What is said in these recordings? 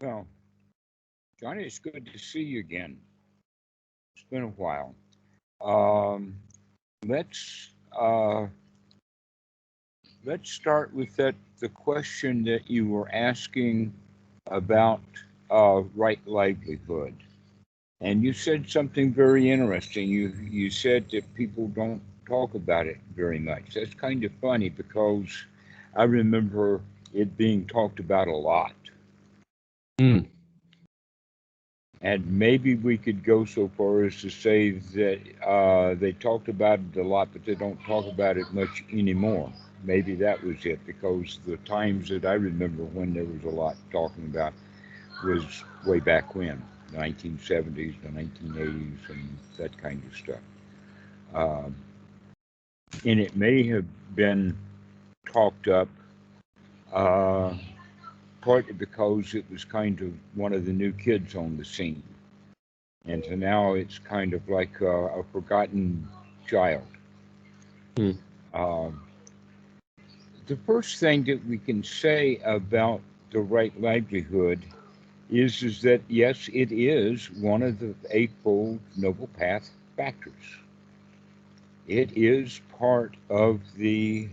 Well, Johnny, it's good to see you again. It's been a while. Um, let's uh, let's start with the question that you were asking about right livelihood, and you said something very interesting. You said that people don't talk about it very much. That's kind of funny because I remember it being talked about a lot. Mm. And maybe we could go so far as to say that they talked about it a lot, but they don't talk about it much anymore. Maybe that was it, because the times that I remember when there was a lot talking about was way back when, 1970s, the 1980s, and that kind of stuff. Um, and it may have been talked up uh, partly because it was kind of one of the new kids on the scene. And so now it's kind of like a forgotten child. Mm. Um, the first thing that we can say about the right livelihood is that yes, it is one of the Eightfold Noble Path factors. It is part of the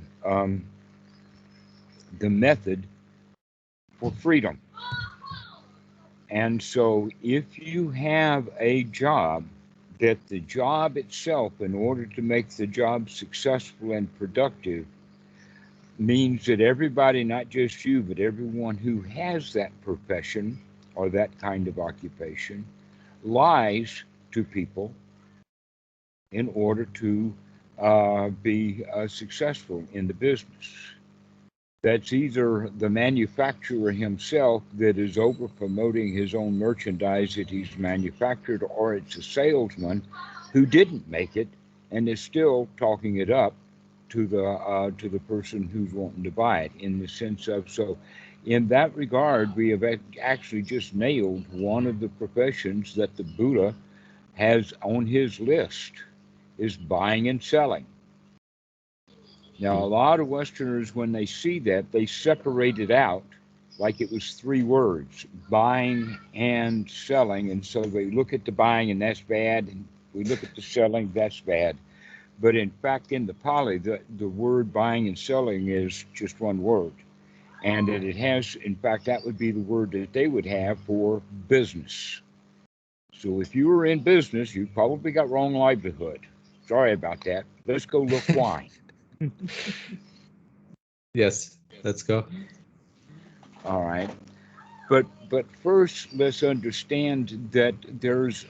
method for freedom. And so if you have a job, that the job itself, in order to make the job successful and productive, means that everybody, not just you, but everyone who has that profession or that kind of occupation, lies to people in order to be successful in the business. That's either the manufacturer himself that is over promoting his own merchandise that he's manufactured, or it's a salesman who didn't make it and is still talking it up to the person who's wanting to buy it. In the sense of, so in that regard, we have actually just nailed one of the professions that the Buddha has on his list, is buying and selling. Now, a Mm. lot of Westerners, when they see that, they separate it out like it was three words, buying and selling. And so they look at the buying, and that's bad. And we look at the selling, that's bad. But in fact, in the Pali, the word buying and selling is just one word. And that it has, in fact, that would be the word that they would have for business. So if you were in business, you probably got wrong livelihood. Sorry about that. Let's go look why. Yes, let's go. All right. But first, let's understand that there's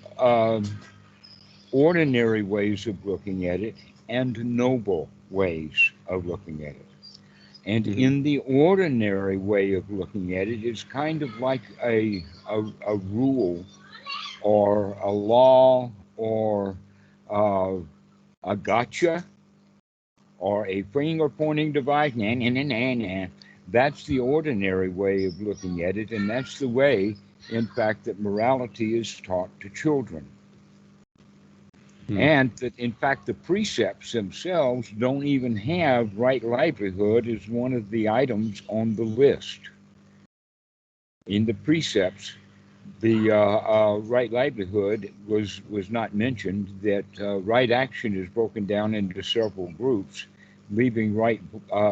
ordinary ways of looking at it and noble ways of looking at it. And Hmm. in the ordinary way of looking at it, it's kind of like a rule or a law or uh, a gotcha or a finger pointing device. Nah, nah, nah, nah, nah. That's the ordinary way of looking at it, and that's the way, in fact, that morality is taught to children. Mm. And that, in fact, the precepts themselves don't even have right livelihood as one of the items on the list. In the precepts, the right livelihood was not mentioned. That right action is broken down into several groups, leaving right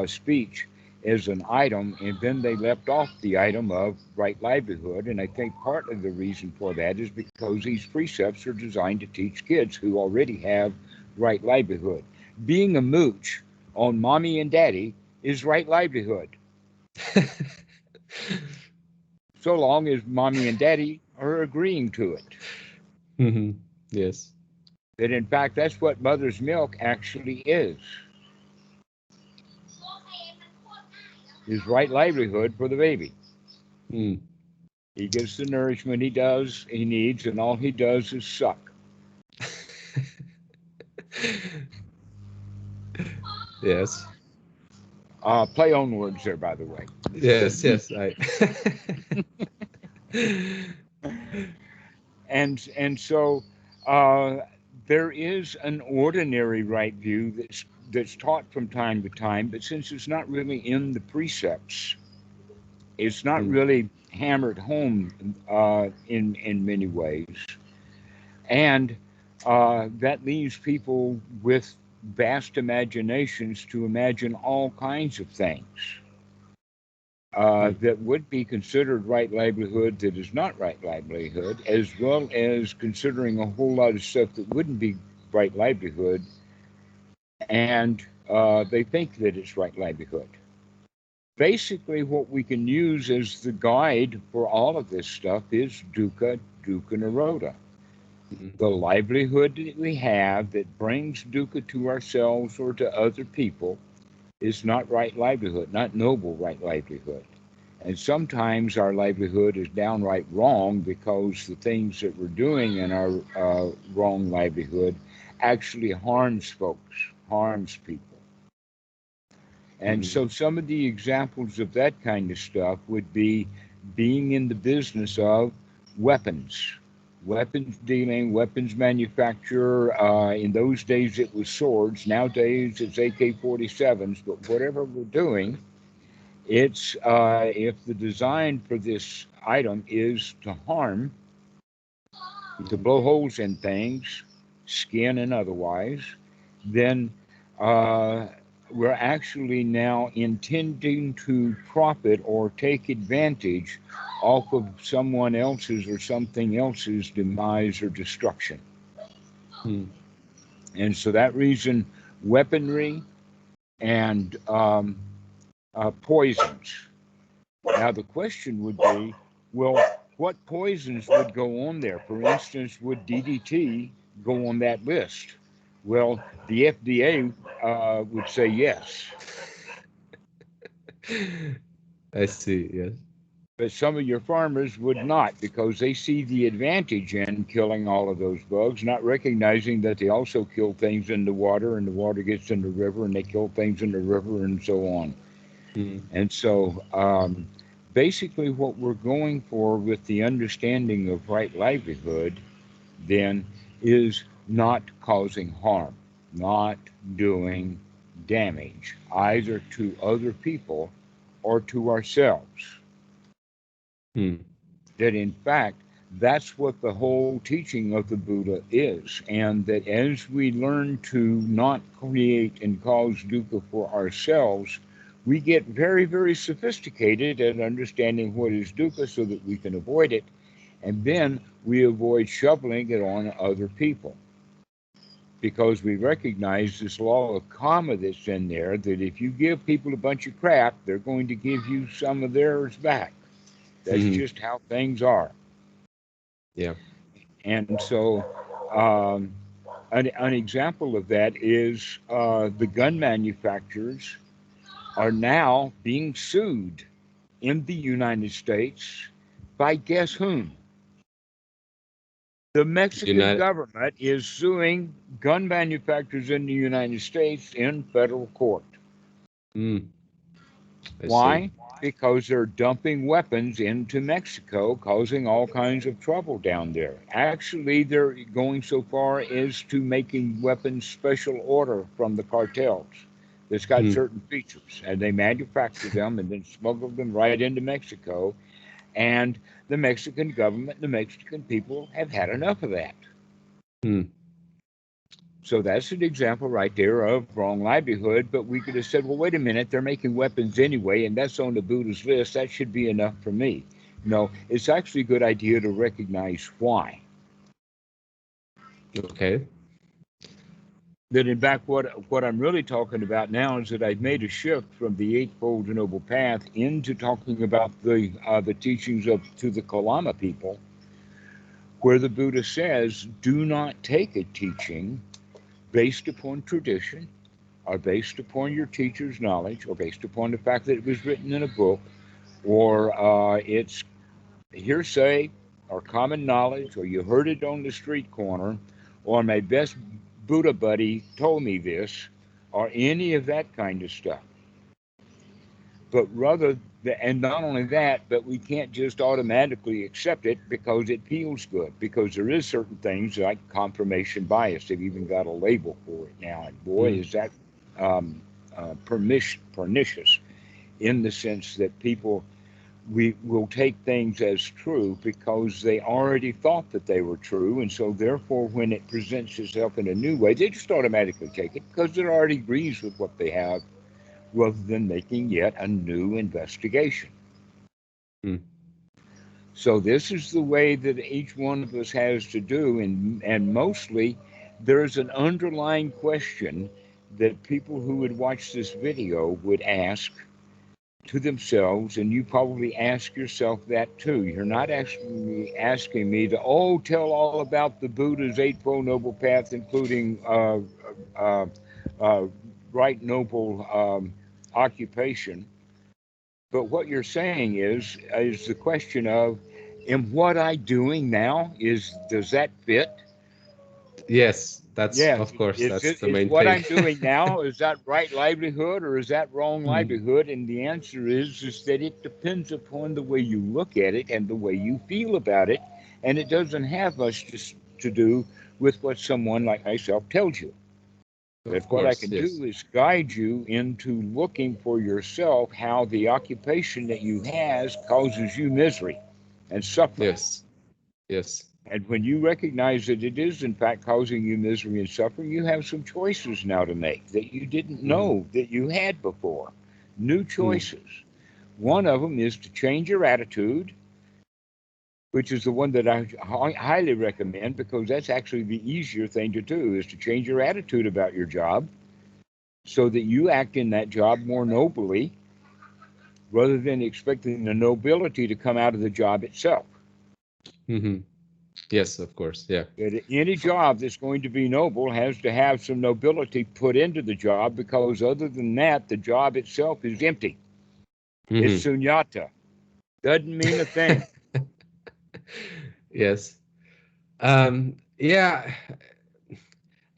speech as an item, and then they left off the item of right livelihood. And I think part of the reason for that is because these precepts are designed to teach kids who already have right livelihood. Being a mooch on mommy and daddy is right livelihood, so long as mommy and daddy are agreeing to it. Hmm. Yes. That in fact that's what mother's milk actually is right livelihood for the baby. Mm. He gets the nourishment he needs, and all he does is suck. Yes. Play on words there, by the way. Yes, yes. I And so uh, there is an ordinary right view that's taught from time to time, but since it's not really in the precepts, it's not Mm. really. hammered home in many ways, and that leaves people with vast imaginations to imagine all kinds of things that would be considered right livelihood that is not right livelihood, as well as considering a whole lot of stuff that wouldn't be right livelihood, and they think that it's right livelihood. Basically, what we can use as the guide for all of this stuff is dukkha, dukkha nirodha. The livelihood that we have that brings dukkha to ourselves or to other people is not right livelihood, not noble right livelihood. And sometimes our livelihood is downright wrong because the things that we're doing in our wrong livelihood actually harms folks, harms people. And so some of the examples of that kind of stuff would be being in the business of weapons dealing, weapons manufacture. In those days it was swords. Nowadays it's AK-47s. But whatever we're doing, it's if the design for this item is to harm, to blow holes in things, skin and otherwise, then we're actually now intending to profit or take advantage off of someone else's or something else's demise or destruction. And so that reason, weaponry and poisons. Now the question would be, well, what poisons would go on there? For instance, would DDT go on that list? Well, the FDA would say yes. I see, yes. But some of your farmers would not, because they see the advantage in killing all of those bugs, not recognizing that they also kill things in the water, and the water gets in the river, and they kill things in the river, and so on. And so basically what we're going for with the understanding of right livelihood then is not causing harm, not doing damage, either to other people or to ourselves. That in fact, that's what the whole teaching of the Buddha is. And that as we learn to not create and cause dukkha for ourselves, we get very, very sophisticated at understanding what is dukkha so that we can avoid it. And then we avoid shoveling it on other people. Because we recognize this law of karma that's in there, that if you give people a bunch of crap, they're going to give you some of theirs back. That's just how things are. Yeah. And so an example of that is the gun manufacturers are now being sued in the United States by guess whom? The Mexican government is suing gun manufacturers in the United States in federal court. Why? Because they're dumping weapons into Mexico, causing all kinds of trouble down there. Actually, they're going so far as to making weapons special order from the cartels that's got certain features, and they manufacture them and then smuggle them right into Mexico. And the Mexican government, the Mexican people have had enough of that. So that's an example right there of wrong livelihood. But we could have said, well, wait a minute, they're making weapons anyway, and that's on the Buddha's list. That should be enough for me. No, it's actually a good idea to recognize why. Okay. That in fact, what I'm really talking about now is that I've made a shift from the Eightfold Noble Path into talking about the teachings to the Kālāma people, where the Buddha says, do not take a teaching based upon tradition, or based upon your teacher's knowledge, or based upon the fact that it was written in a book, or it's hearsay, or common knowledge, or you heard it on the street corner, or my best Buddha buddy told me this, or any of that kind of stuff. But rather, and not only that, but we can't just automatically accept it because it feels good, because there is certain things like confirmation bias. They've even got a label for it now, and boy, is that pernicious in the sense that people we will take things as true because they already thought that they were true. And so, therefore, when it presents itself in a new way, they just automatically take it because it already agrees with what they have rather than making yet a new investigation. Mm. So, this is the way that each one of us has to do. And mostly, there's an underlying question that people who would watch this video would ask to themselves, and you probably ask yourself that too. You're not actually asking me to, tell all about the Buddha's Eightfold Noble Path, including uh, uh, right noble occupation. But what you're saying is the question of, am what I doing now, does that fit? Yes, that's Yes. of course that's the Is main what thing. I'm doing now, is that right livelihood or is that wrong Mm. livelihood? And the answer is that it depends upon the way you look at it and the way you feel about it. And it doesn't have much to do with what someone like myself tells you. Of That what I course, can yes. do is guide you into looking for yourself how the occupation that you has causes you misery and suffering. Yes. Yes. And when you recognize that it is, in fact, causing you misery and suffering, you have some choices now to make that you didn't Mm. know that you had before. New Mm. choices. One of them is to change your attitude, which is the one that I highly recommend because that's actually the easier thing to do, is to change your attitude about your job so that you act in that job more nobly rather than expecting the nobility to come out of the job itself. Hmm. Yes, of course. Yeah. That any job that's going to be noble has to have some nobility put into the job, because other than that, the job itself is empty. It's Hmm. sunyata. Doesn't mean a thing. Yes. Yeah.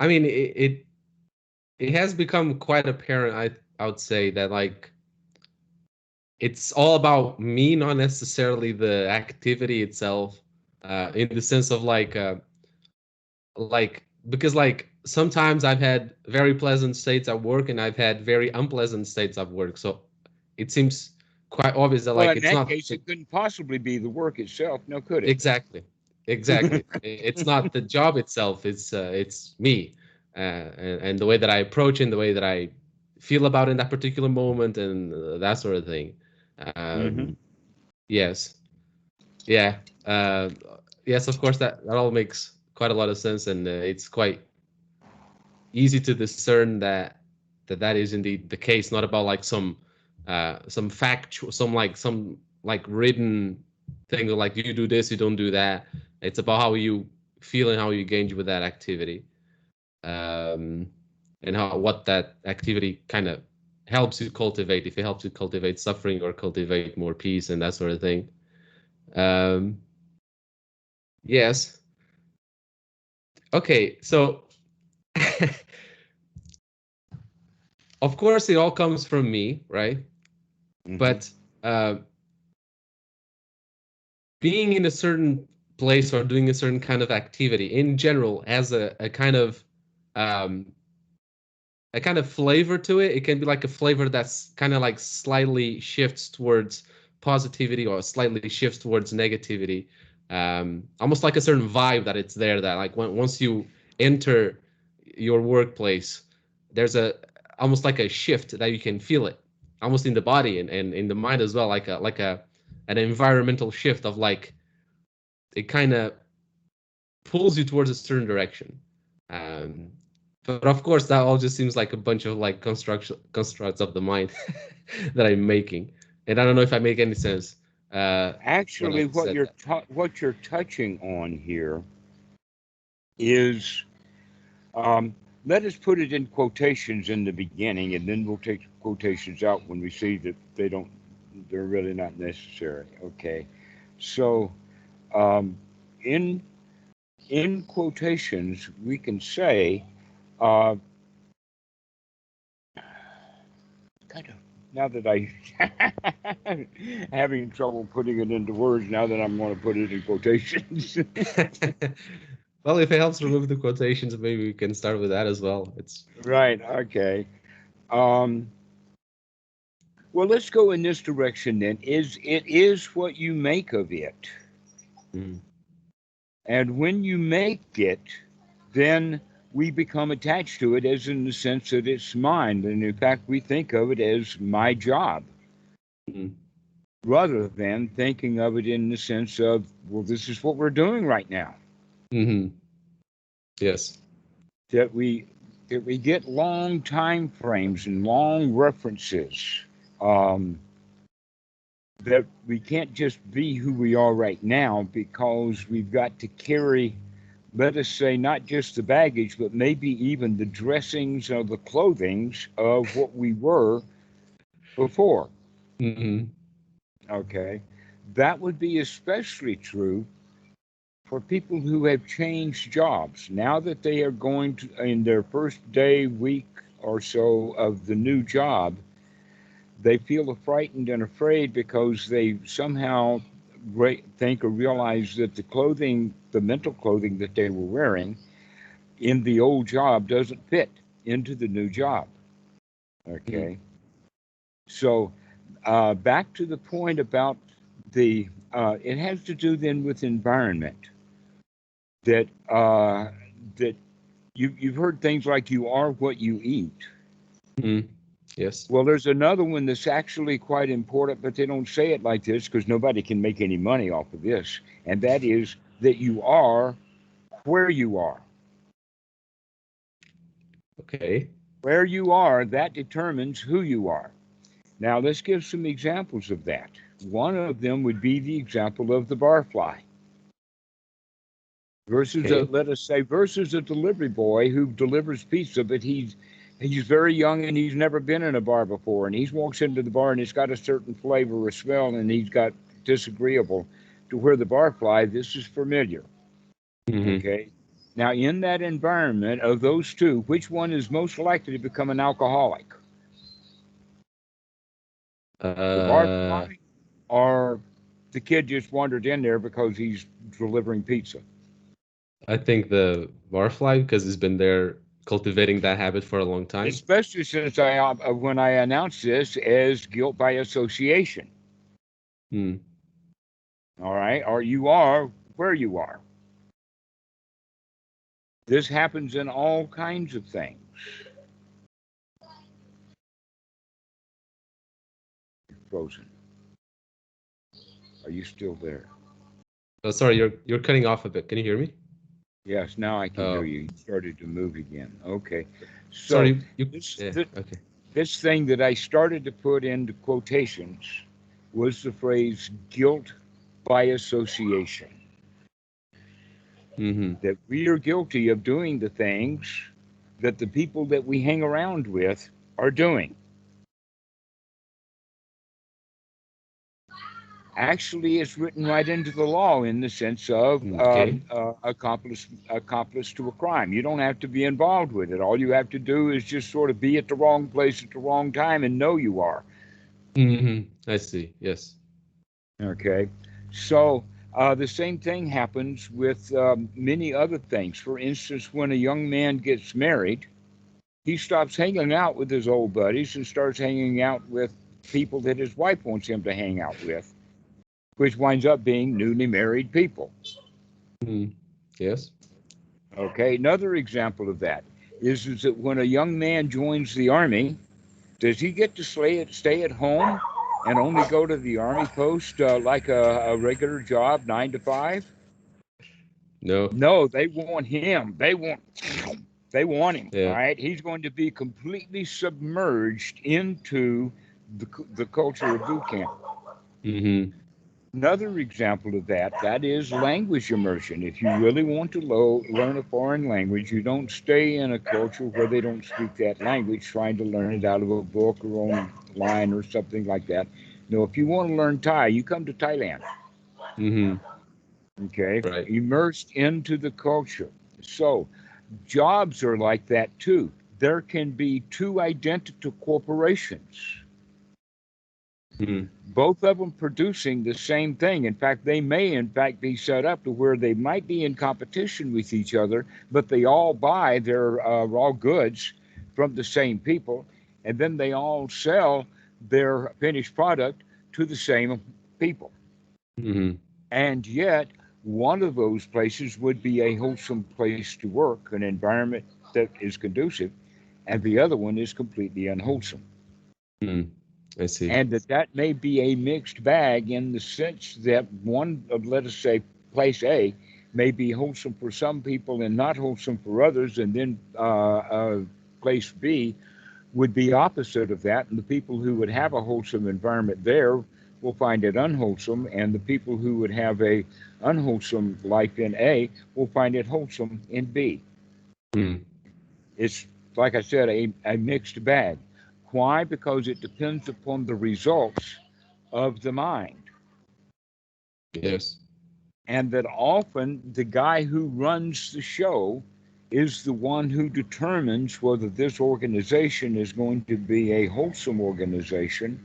I mean, it has become quite apparent. I would say that like it's all about me, not necessarily the activity itself. In the sense of like because like sometimes I've had very pleasant states at work and I've had very unpleasant states at work. So it seems quite obvious that Well, like in it's that not case, it couldn't possibly be the work itself. No, could it? exactly exactly. It's not the job itself. It's me, and the way that I approach it, and the way that I feel about it in that particular moment, and that sort of thing. Mm-hmm. Um, yes, yeah, uh, yes. Of course, that all makes quite a lot of sense, and it's quite easy to discern that is indeed the case. Not about like some factual, some like written thing like you do this, you don't do that. It's about how you feel and how you engage with that activity, um, and how what that activity kind of helps you cultivate. If it helps you cultivate suffering or cultivate more peace and that sort of thing. Um, yes. Okay. So. Of course, it all comes from me, right? Mm-hmm. But uh, being in a certain place or doing a certain kind of activity in general has um, a kind of flavor to it. It can be like a flavor that's kind of like slightly shifts towards positivity or slightly shifts towards negativity. Almost like a certain vibe that it's there that like once you enter your workplace, there's a almost like a shift that you can feel it almost in the body and in the mind as well, like a an environmental shift of like it kind of pulls you towards a certain direction. Um, but of course, that all just seems like a bunch of like constructs of the mind that I'm making, and I don't know if I make any sense when I Actually, said that. what you're touching on here is, um, let us put it in quotations in the beginning, and then we'll take the quotations out when we see that they're really not necessary. Okay, so um, in in quotations, we can say, uh, kind of, now that I having trouble putting it into words, now that I'm going to put it in quotations. Well, if it helps remove the quotations, maybe we can start with that as well. It's Right. Okay. Um, Well, let's go in this direction then. It is what you make of it. Mm. And when you make it, then we become attached to it as in the sense that it's mine. And in fact, we think of it as my job Mm. rather than thinking of it in the sense of, well, this is what we're doing right now. Mm-hmm. Yes. That we get long time frames and long references. That we can't just be who we are right now because we've got to carry, let us say, not just the baggage, but maybe even the dressings or the clothings of what we were before. Mm-hmm. Okay. That would be especially true for people who have changed jobs. Now that they are going to, in their first day, week or so of the new job, they feel frightened and afraid because they somehow think or realize that the clothing, the mental clothing that they were wearing in the old job doesn't fit into the new job. Okay. So back to the point about it has to do then with environment. That you've heard things like you are what you eat. Mm. Yes. Well, there's another one that's actually quite important, but they don't say it like this because nobody can make any money off of this. And that is that you are where you are. Okay. Where you are, that determines who you are. Now, let's give some examples of that. One of them would be the example of the barfly versus, Okay. let us say, versus a delivery boy who delivers pizza, but he's very young and he's never been in a bar before, and he walks into the bar and it's got a certain flavor or smell, and he's got disagreeable to where the barfly, this is familiar. Mm-hmm. Okay. Now, in that environment of those two, which one is most likely to become an alcoholic? The barfly or the kid just wandered in there because he's delivering pizza? I think the barfly, because it's been there cultivating that habit for a long time. Especially since when I announced this as guilt by association. Mm. All right. Or you are where you are. This happens in all kinds of things. You're frozen. Are you still there? Oh, sorry, you're cutting off a bit. Can you hear me? Yes, now I can hear Oh, you. You started to move again. Okay. So sorry. this, Yeah. this, Okay. this thing that I started to put into quotations was the phrase guilt by association. Mm-hmm. That we are guilty of doing the things that the people that we hang around with are doing. Actually, it's written right into the law in the sense of Okay. accomplice to a crime. You don't have to be involved with it. All you have to do is just sort of be at the wrong place at the wrong time and know you are. Mm-hmm. I see. Yes. Okay. So the same thing happens with many other things. For instance, when a young man gets married, he stops hanging out with his old buddies and starts hanging out with people that his wife wants him to hang out with, which winds up being newly married people. Mm. Yes. Okay, another example of that is that when a young man joins the army, does he get to stay at home and only go to the army post like a regular job, 9 to 5? No. No, they want him. They want him. All Yeah. right, he's going to be completely submerged into the culture of boot camp. Mm-hmm. Another example of that is language immersion. If you really want to learn a foreign language, you don't stay in a culture where they don't speak that language, trying to learn it out of a book or online or something like that. No, if you want to learn Thai, you come to Thailand. Mm-hmm. Okay, Right. immersed into the culture. So jobs are like that too. There can be two identical corporations, Mm. both of them producing the same thing. In fact, they may, in fact, be set up to where they might be in competition with each other, but they all buy their raw goods from the same people, and then they all sell their finished product to the same people. Mm-hmm. And yet, one of those places would be a wholesome place to work, an environment that is conducive, and the other one is completely unwholesome. Mm. I see. And that may be a mixed bag in the sense that one, let us say, place A may be wholesome for some people and not wholesome for others, and then place B would be opposite of that, and the people who would have a wholesome environment there will find it unwholesome, and the people who would have a unwholesome life in A will find it wholesome in B. Mm. It's, like I said, a mixed bag. Why? Because it depends upon the results of the mind. Yes. And that often the guy who runs the show is the one who determines whether this organization is going to be a wholesome organization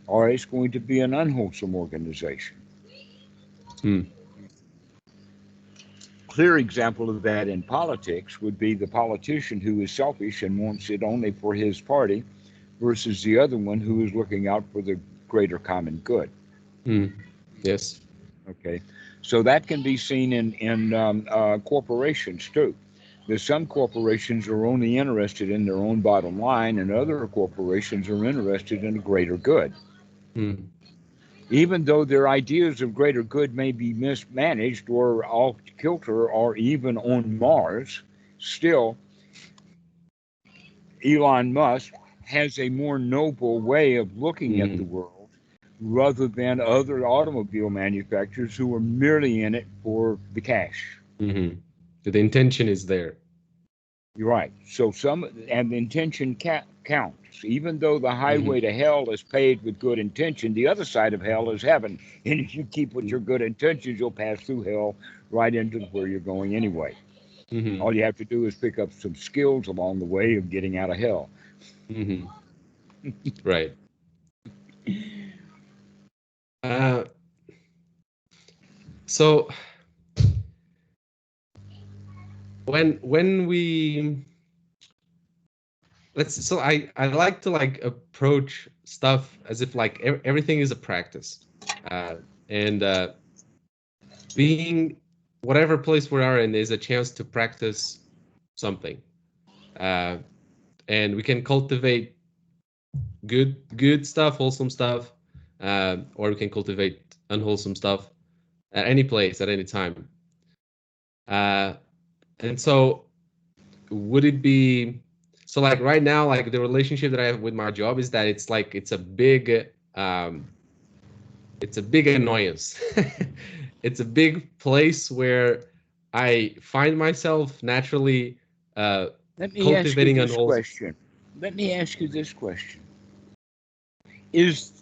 or it's going to be an unwholesome organization. Mm. Clear example of that in politics would be the politician who is selfish and wants it only for his party versus the other one who is looking out for the greater common good. Mm. Yes. Okay, so that can be seen in corporations too. There's some corporations are only interested in their own bottom line, and other corporations are interested in a greater good. Mm. Even though their ideas of greater good may be mismanaged or off kilter or even on Mars, still, Elon Musk has a more noble way of looking at the Mm. world rather than other automobile manufacturers who are merely in it for the cash. Mm-hmm. The intention is there. You're right. So and the intention counts. Even though the Mm-hmm. highway to hell is paved with good intention, the other side of hell is heaven. And if you keep with your good intentions, you'll pass through hell right into where you're going anyway. Mm-hmm. All you have to do is pick up some skills along the way of getting out of hell. Mm-hmm. Right. Uh, so when we I like to like approach stuff as if like everything is a practice, and being whatever place we are in is a chance to practice something, uh, and we can cultivate good stuff, wholesome stuff, or we can cultivate unwholesome stuff at any place at any time. Uh, and so would it be so like right now, like the relationship that I have with my job is that it's like it's a big annoyance. It's a big place where I find myself naturally Let me ask you cultivating this unwholesome. question. Let me ask you this question. Is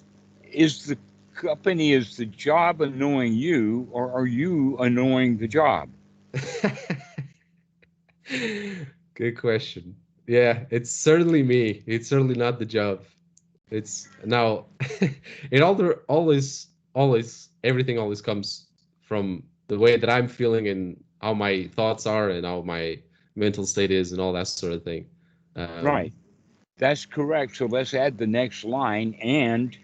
the company, is the job annoying you, or are you annoying the job? Good question. Yeah, it's certainly me. It's certainly not the job. It's now it always everything always comes from the way that I'm feeling and how my thoughts are and how my mental state is and all that sort of thing. Right. Um, That's correct. So let's add the next line. And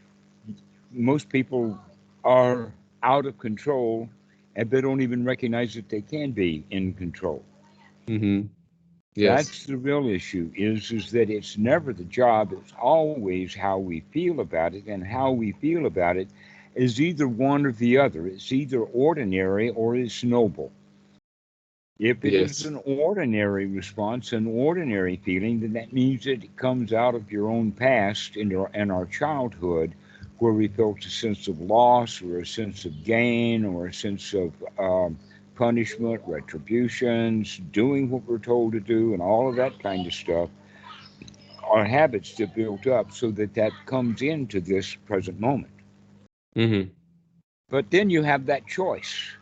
most people are out of control and they don't even recognize that they can be in control. mhm. Yes. That's the real issue is that it's never the job, it's always how we feel about it, and how we feel about it is either one or the other. It's either ordinary or it's noble. If it is Yes. an ordinary response, an ordinary feeling, then that means that it comes out of your own past in our childhood, where we felt a sense of loss or a sense of gain or a sense of punishment, retributions, doing what we're told to do, and all of that kind of stuff. Our habits that built up so that that comes into this present moment. Mhm. But then you have that choice.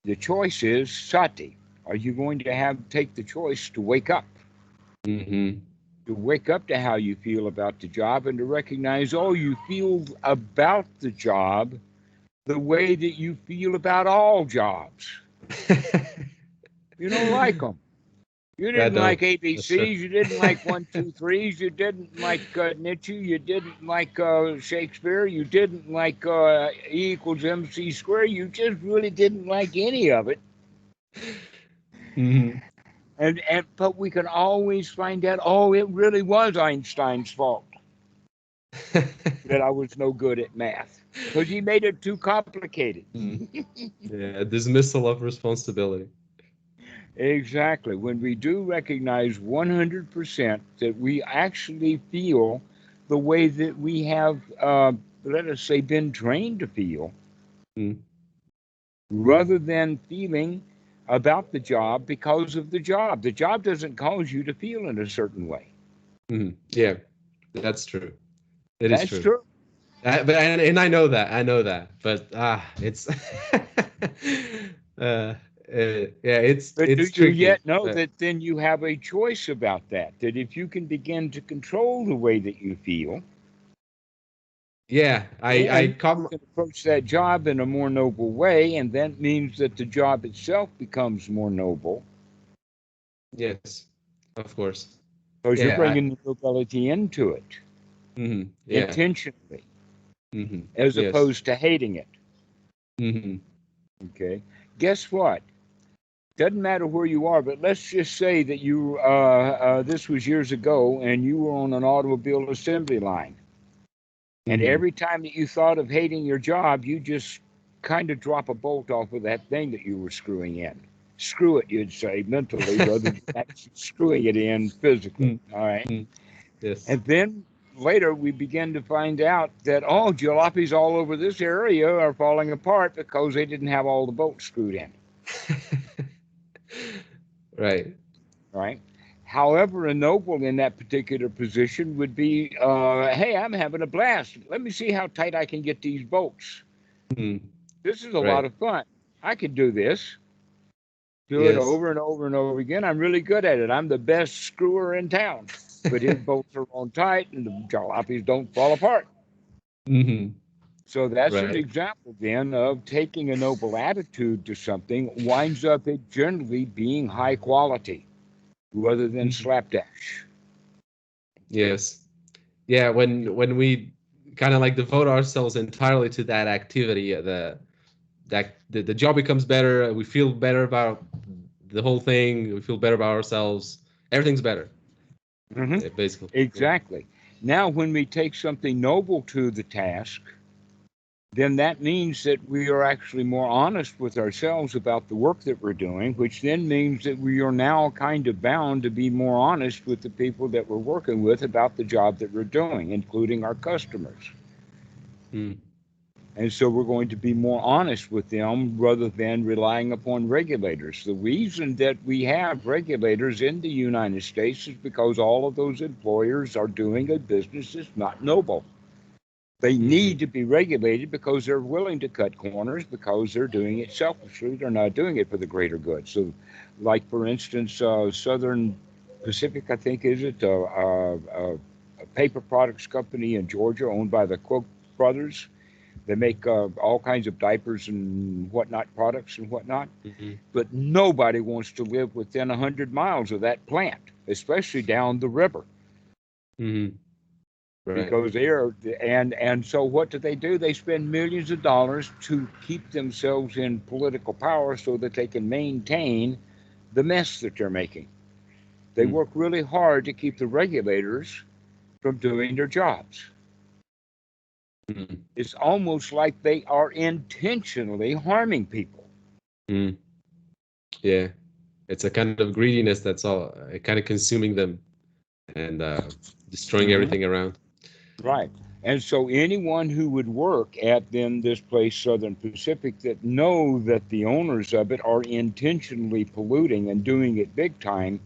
The choice is sati. Are you going to take the choice to wake up? Mhm. To wake up to how you feel about the job and to recognize, oh, you feel about the job the way that you feel about all jobs. You don't like them. You didn't like That's true. ABCs. You didn't like 1, 2, 3s. You didn't like Nietzsche. You didn't like Shakespeare. You didn't like E equals MC squared. You just really didn't like any of it. Hmm. And but we can always find out. Oh, it really was Einstein's fault that I was no good at math because he made it too complicated. Yeah, dismissal of responsibility. Exactly. When we do recognize 100% that we actually feel the way that we have, let us say, been trained to feel, Mm. rather than feeling about the job because of the job. The job doesn't cause you to feel in a certain way. Yeah, that's true. It is That's true. true. But and I know that. I know that. But it's yeah, But do it's you tricky. yet know But that then you have a choice about that? That if you can begin to control the way that you feel, yeah, I then you come. can approach that job in a more noble way, and that means that the job itself becomes more noble Yes, of course. because you're Yeah. bringing the nobility into it Yeah. intentionally Hmm. as Yes. opposed to hating it. Hmm. Okay. Guess what? Doesn't matter where you are, but let's just say that you, this was years ago, and you were on an automobile assembly line. And Hmm. every time that you thought of hating your job, you just kind of drop a bolt off of that thing that you were screwing in. Screw it, you'd say, mentally, rather than actually screwing it in physically. All right. Yes. And then later we begin to find out that, oh, jalopies all over this area are falling apart because they didn't have all the bolts screwed in. Right. Right. However, a noble in that particular position would be, hey, I'm having a blast. Let me see how tight I can get these bolts. Mm. This is a lot Right. of fun. I could do this, do it Yes. over and over and over again. I'm really good at it. I'm the best screwer in town. But his bolts are on tight and the jalopies don't fall apart. Hmm. So that's an Right. example then of taking a noble attitude to something winds up it generally being high quality rather than Mhm. slapdash. Yes. Yeah. When we kind of like devote ourselves entirely to that activity, the job becomes better. We feel better about the whole thing. We feel better about ourselves. Everything's better. Hmm. Yeah, basically. Yeah. Exactly. Now, when we take something noble to the task, then that means that we are actually more honest with ourselves about the work that we're doing, which then means that we are now kind of bound to be more honest with the people that we're working with about the job that we're doing, including our customers. Mm. And so we're going to be more honest with them rather than relying upon regulators. The reason that we have regulators in the United States is because all of those employers are doing a business that's not noble. They Hmm. need to be regulated because they're willing to cut corners because they're doing it selfishly. They're not doing it for the greater good. So, like for instance, Southern Pacific, I think is it, a paper products company in Georgia owned by the Koch brothers. They make all kinds of diapers and whatnot products and whatnot. Hmm. But nobody wants to live within 100 miles of that plant, especially down the river Hmm. Right. because they are and so what do? They spend millions of dollars to keep themselves in political power so that they can maintain the mess that they're making. They Mm. work really hard to keep the regulators from doing their jobs. Mm. It's almost like they are intentionally harming people. Mm. Yeah. It's a kind of greediness that's all kind of consuming them and destroying Hmm. everything around. Right. And so anyone who would work at then this place, Southern Pacific, that know that the owners of it are intentionally polluting and doing it big time,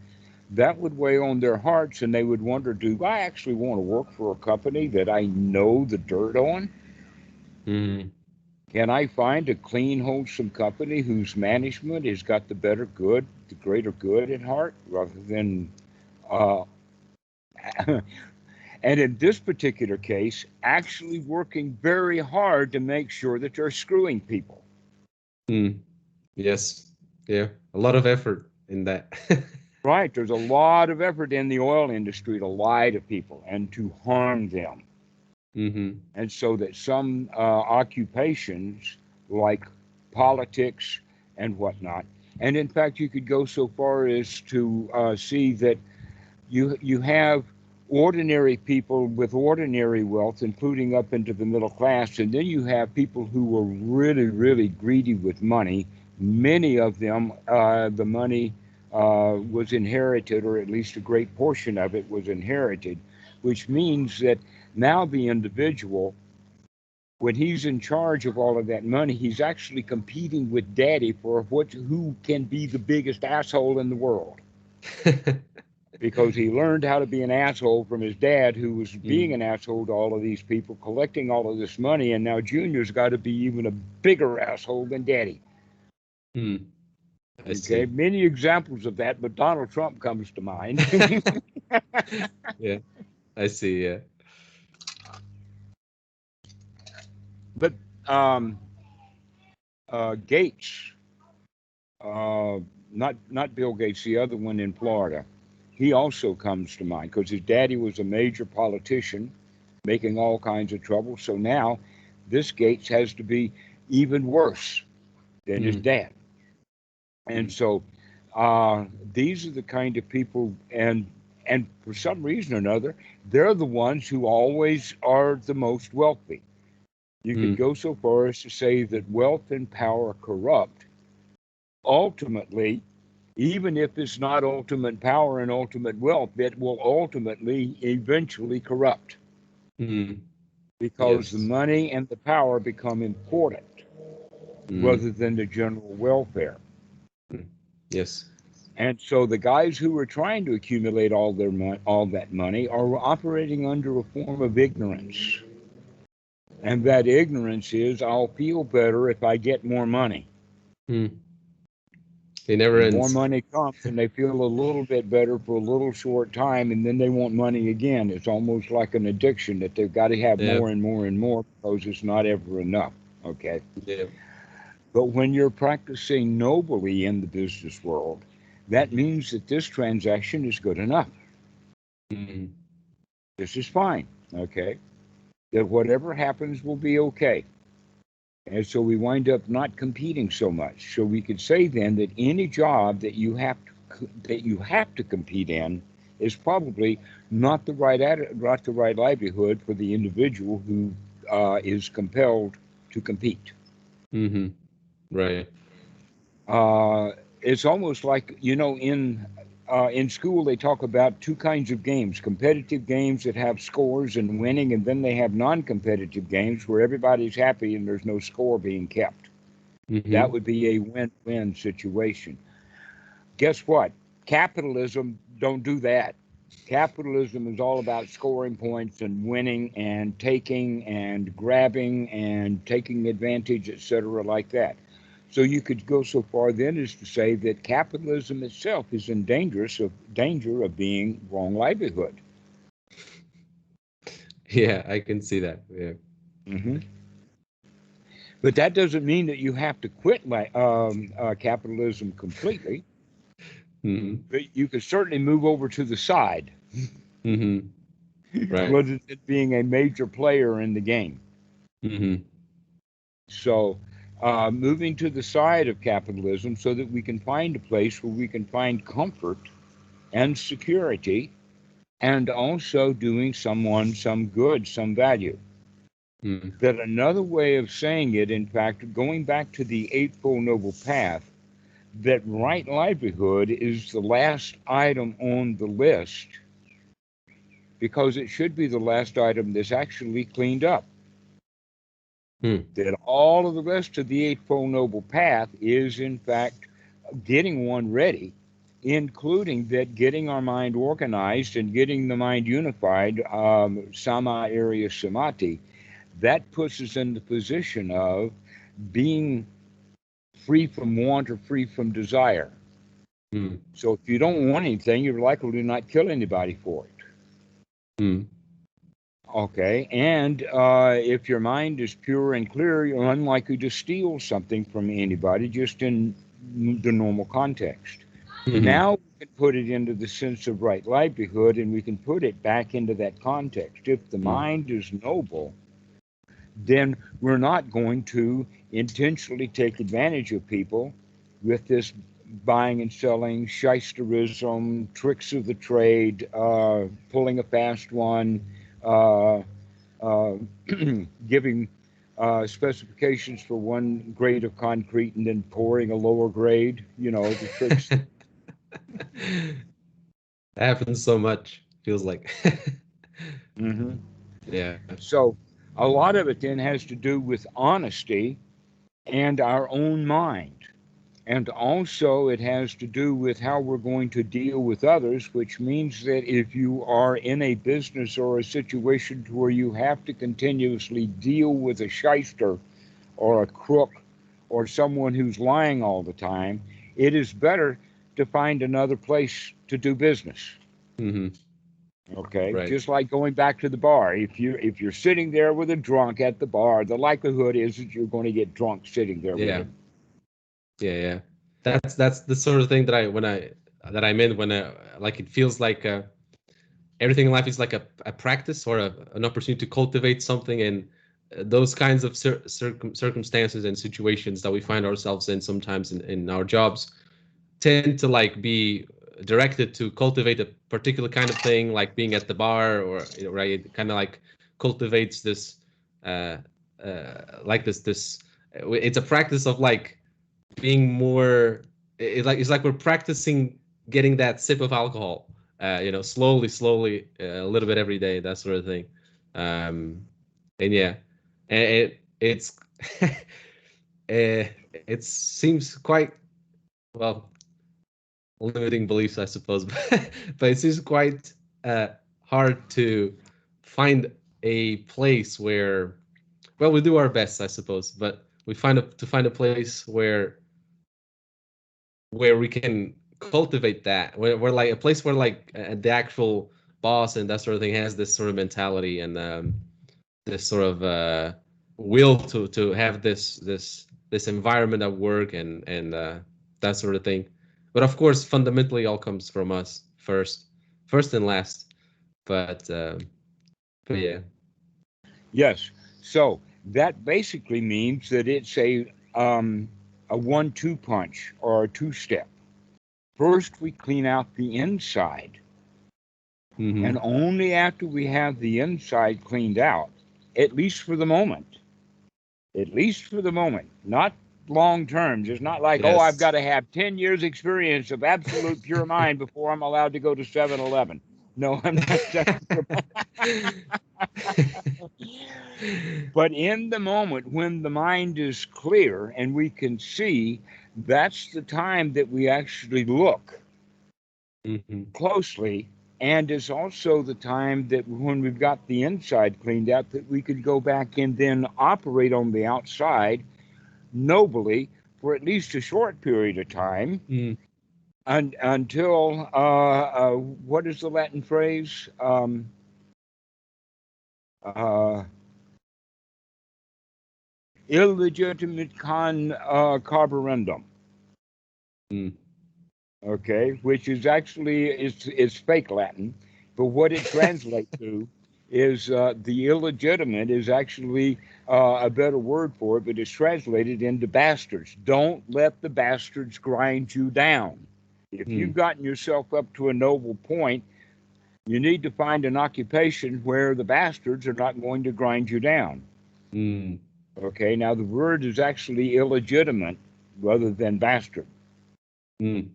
that would weigh on their hearts and they would wonder, do I actually want to work for a company that I know the dirt on? Mm. Can I find a clean, wholesome company whose management has got the better good, the greater good at heart, rather than uh, and in this particular case, actually working very hard to make sure that they're screwing people. Mm. Yes. Yeah. A lot of effort in that. Right. There's a lot of effort in the oil industry to lie to people and to harm them. Mm-hmm. And so that some occupations like politics and whatnot, and in fact, you could go so far as to see that you have ordinary people with ordinary wealth, including up into the middle class, and then you have people who are really, really greedy with money. Many of them, the money was inherited, or at least a great portion of it was inherited, which means that now the individual, when he's in charge of all of that money, he's actually competing with daddy for who can be the biggest asshole in the world. Because he learned how to be an asshole from his dad, who was being an asshole to all of these people, collecting all of this money, and now Junior's got to be even a bigger asshole than daddy. I see. Many examples of that, but Donald Trump comes to mind. Yeah, I see. Yeah. But Gates, not Bill Gates, the other one in Florida, he also comes to mind because his daddy was a major politician making all kinds of trouble. So now this Gates has to be even worse than his dad. And so these are the kind of people, and for some reason or another, they're the ones who always are the most wealthy. You could go so far as to say that wealth and power corrupt. Ultimately, even if it's not ultimate power and ultimate wealth, it will ultimately, eventually corrupt. Because the money and the power become important rather than the general welfare. Yes. And so the guys who are trying to accumulate all that money are operating under a form of ignorance. And that ignorance is, I'll feel better if I get more money. It never ends. More money comes and they feel a little bit better for a little short time, and then they want money again. It's almost like an addiction that they've got to have more and more and more because it's not ever enough. Okay. Yeah. But when you're practicing nobly in the business world, that means that this transaction is good enough. This is fine. Okay. That whatever happens will be okay. And so we wind up not competing so much. So we could say then that any job that you have to compete in is probably not the right livelihood for the individual who is compelled to compete. Right. It's almost like, in school they talk about two kinds of games: competitive games that have scores and winning, and then they have non-competitive games where everybody's happy and there's no score being kept. That would be a win-win situation. Guess what? Capitalism don't do that. Capitalism is all about scoring points and winning and taking and grabbing and taking advantage, etc., like that. So you could go so far then as to say that capitalism itself is in danger of being wrong livelihood. Yeah, I can see that. Yeah. But that doesn't mean that you have to quit capitalism completely. But you could certainly move over to the side, Right. rather than being a major player in the game. So moving to the side of capitalism so that we can find a place where we can find comfort and security, and also doing someone some good, some value. That another way of saying it, in fact, going back to the Eightfold Noble Path, that right livelihood is the last item on the list because it should be the last item that's actually cleaned up. That all of the rest of the Eightfold Noble Path is, in fact, getting one ready, including that getting our mind organized and getting the mind unified, sama area samadhi. That puts us in the position of being free from want or free from desire. So if you don't want anything, you're likely to not kill anybody for it. Okay, and if your mind is pure and clear, you're unlikely to steal something from anybody, just in the normal context. Now can put it into the sense of right livelihood, and we can put it back into that context. If the mind is noble, then we're not going to intentionally take advantage of people with this buying and selling, shysterism, tricks of the trade, pulling a fast one, giving specifications for one grade of concrete and then pouring a lower grade, the tricks. That happens so much, feels like. Mm-hmm. Yeah. So a lot of it then has to do with honesty and our own mind. And also it has to do with how we're going to deal with others, which means that if you are in a business or a situation where you have to continuously deal with a shyster or a crook or someone who's lying all the time, it is better to find another place to do business. Mm-hmm. Okay, Right. just like going back to the bar. If you're sitting there with a drunk at the bar, the likelihood is that you're going to get drunk sitting there with him. Yeah. That's the sort of thing that I meant when like it feels like everything in life is like a practice or an opportunity to cultivate something, and those kinds of circumstances and situations that we find ourselves in sometimes in our jobs tend to like be directed to cultivate a particular kind of thing, like being at the bar, or right, it kind of like cultivates this like this it's a practice of like being more, it's like we're practicing getting that sip of alcohol, slowly, a little bit every day, that sort of thing. And yeah, and it's it seems quite, well, limiting beliefs, I suppose, but it seems quite hard to find a place where, well, we do our best, I suppose, but we find a place where we can cultivate that, where like a place where like the actual boss and that sort of thing has this sort of mentality and this sort of will to have this environment at work and that sort of thing. But of course, fundamentally, all comes from us first and last. But yeah. Yes. So that basically means that it's a 1-2 punch or a 2-step. First, we clean out the inside, Mm-hmm. and only after we have the inside cleaned out, at least for the moment, not long term, just not like, oh, I've Yes. got to have 10 years experience of absolute pure mind before I'm allowed to go to 7-Eleven. No, I'm not saying. But in the moment when the mind is clear and we can see, that's the time that we actually look Mm-hmm. closely. And it's also the time that when we've got the inside cleaned out, that we could go back and then operate on the outside nobly for at least a short period of time. Mm. Until what is the Latin phrase? Illegitimate carborundum. Mm. Okay, which is actually is fake Latin, but what it translates to is the illegitimate is actually a better word for it, but it's translated into bastards. Don't let the bastards grind you down. If you've gotten yourself up to a noble point, you need to find an occupation where the bastards are not going to grind you down. Mm. Okay, now the word is actually illegitimate rather than bastard. Mm.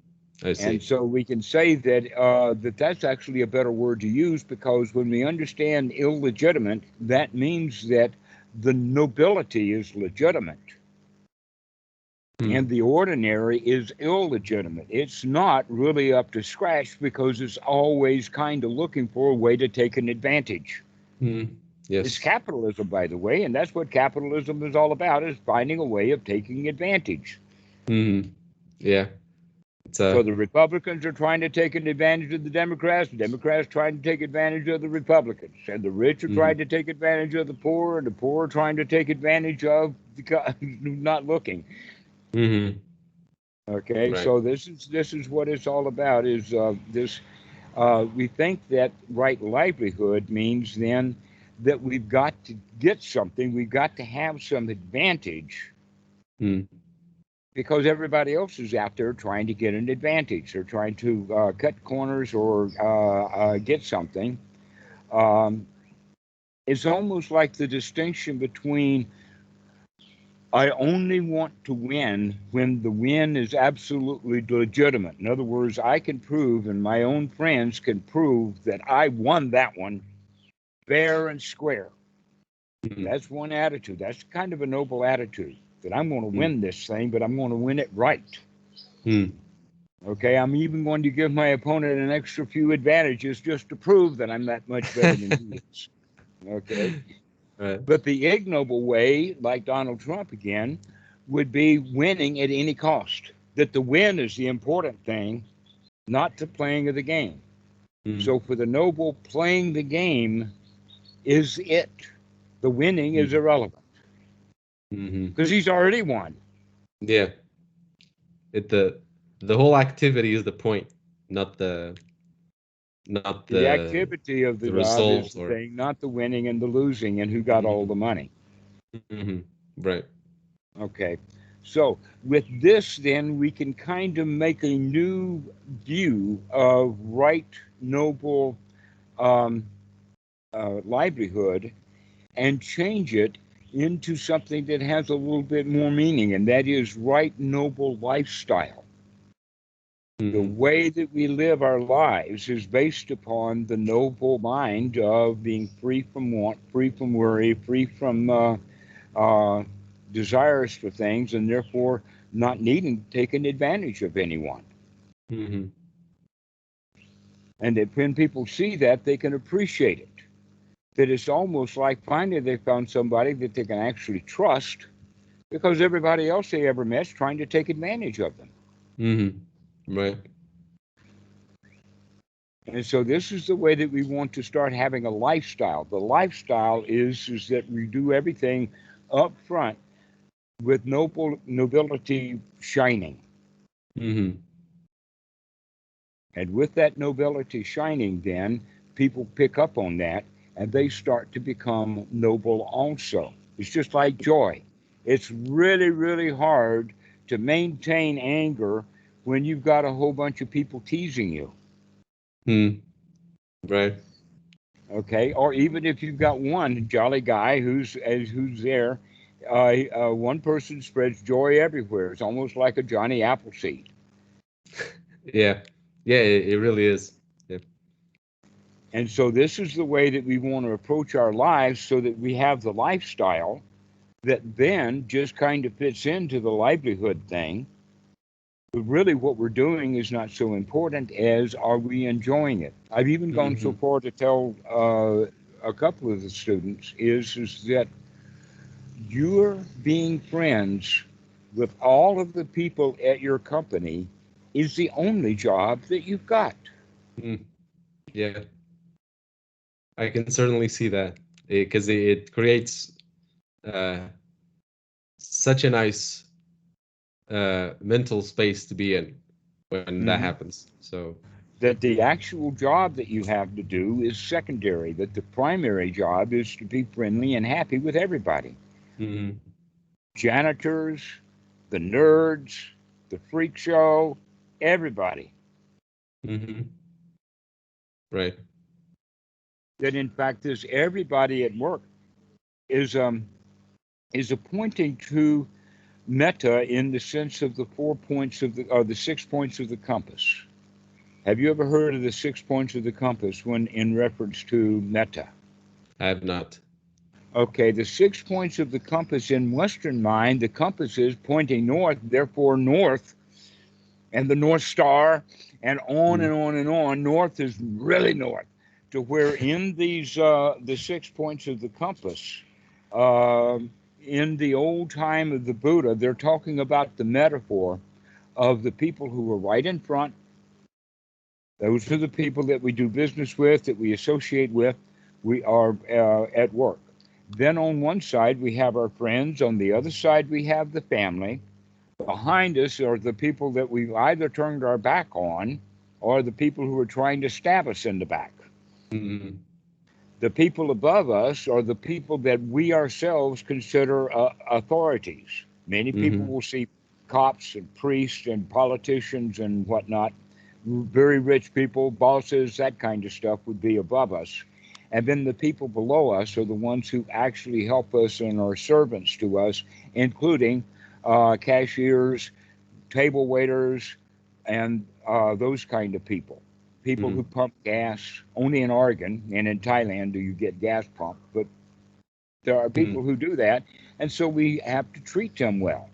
I see. And so we can say that that's actually a better word to use, because when we understand illegitimate, that means that the nobility is legitimate. And the ordinary is illegitimate. It's not really up to scratch because it's always kind of looking for a way to take an advantage. Yes. It's capitalism, by the way, and that's what capitalism is all about, is finding a way of taking advantage. Yeah. So the Republicans are trying to take advantage of the Democrats trying to take advantage of the Republicans, and the rich are trying to take advantage of the poor, and the poor are trying to take advantage of the not looking. Okay, Right. so this is what it's all about. Is this we think that right livelihood means then that we've got to get something, we've got to have some advantage Mm. because everybody else is out there trying to get an advantage. They're trying to cut corners or get something. Um, it's almost like the distinction between I only want to win when the win is absolutely legitimate. In other words, I can prove, and my own friends can prove, that I won that one fair and square. Mm. That's one attitude. That's kind of a noble attitude that I'm going to Mm. win this thing, but I'm going to win it right. Mm. Okay, I'm even going to give my opponent an extra few advantages just to prove that I'm that much better than he is. Okay, Right. but the ignoble way, like Donald Trump again, would be winning at any cost. That the win is the important thing, not the playing of the game. Mm. So for the noble, playing the game is it. The winning is Mm. irrelevant Mm-hmm. because he's already won. Yeah. It the whole activity is the point, not the not The the activity of the the job is result the or. thing, not the winning and the losing and who got all Mm-hmm. the money. Mm-hmm. Right. Okay. So with this, then we can kind of make a new view of right, noble um, livelihood and change it into something that has a little bit more meaning, and that is right, noble lifestyle. The Mm-hmm. way that we live our lives is based upon the noble mind of being free from want, free from worry, free from uh, desires for things, and therefore not needing to take an advantage of anyone. Mm-hmm. And that when people see that, they can appreciate it. That it's almost like finally they found somebody that they can actually trust because everybody else they ever met's trying to take advantage of them. Mm-hmm. Right. And so this is the way that we want to start having a lifestyle. The lifestyle is that we do everything up front with nobility shining. Mm-hmm. And with that nobility shining, then people pick up on that and they start to become noble also. It's just like joy. It's really, really hard to maintain anger when you've got a whole bunch of people teasing you. Mm. Right. Okay, or even if you've got one jolly guy who's there, one person spreads joy everywhere. It's almost like a Johnny Appleseed. Yeah. Yeah, it really is. Yeah. And so this is the way that we want to approach our lives so that we have the lifestyle that then just kind of fits into the livelihood thing. But really, what we're doing is not so important as are we enjoying it. I've even gone so Mm-hmm. far to tell a couple of the students is that you're being friends with all of the people at your company is the only job that you've got. Mm. Yeah. I can certainly see that because it creates uh, such a nice mental space to be in when that Mhm. happens. So. That the actual job that you have to do is secondary, that the primary job is to be friendly and happy with everybody. Mm-hmm. Janitors, the nerds, the freak show, everybody. Mm-hmm. Right. That in fact this everybody at work is is pointing to metta in the sense of the 4 points of the 6 points of the compass. Have you ever heard of the 6 points of the compass when in reference to metta? I have not. Okay, the 6 points of the compass in Western mind, the compass is pointing north, therefore north, and the North Star, and on Mm. and on and on. North is really north, to where in these the 6 points of the compass, uh, in the old time of the Buddha, they're talking about the metaphor of the people who were right in front. Those are the people that we do business with, that we associate with. We are at work. Then on one side, we have our friends. On the other side, we have the family. Behind us are the people that we've either turned our back on or the people who are trying to stab us in the back. Mm-hmm. The people above us are the people that we ourselves consider authorities. Many people Mm-hmm. will see cops and priests and politicians and whatnot, very rich people, bosses, that kind of stuff would be above us. And then the people below us are the ones who actually help us and are servants to us, including cashiers, table waiters, and those kind of people. People Mm-hmm. who pump gas. Only in Oregon and in Thailand do you get gas pumped, but there are Mm-hmm. people who do that, and so we have to treat them well.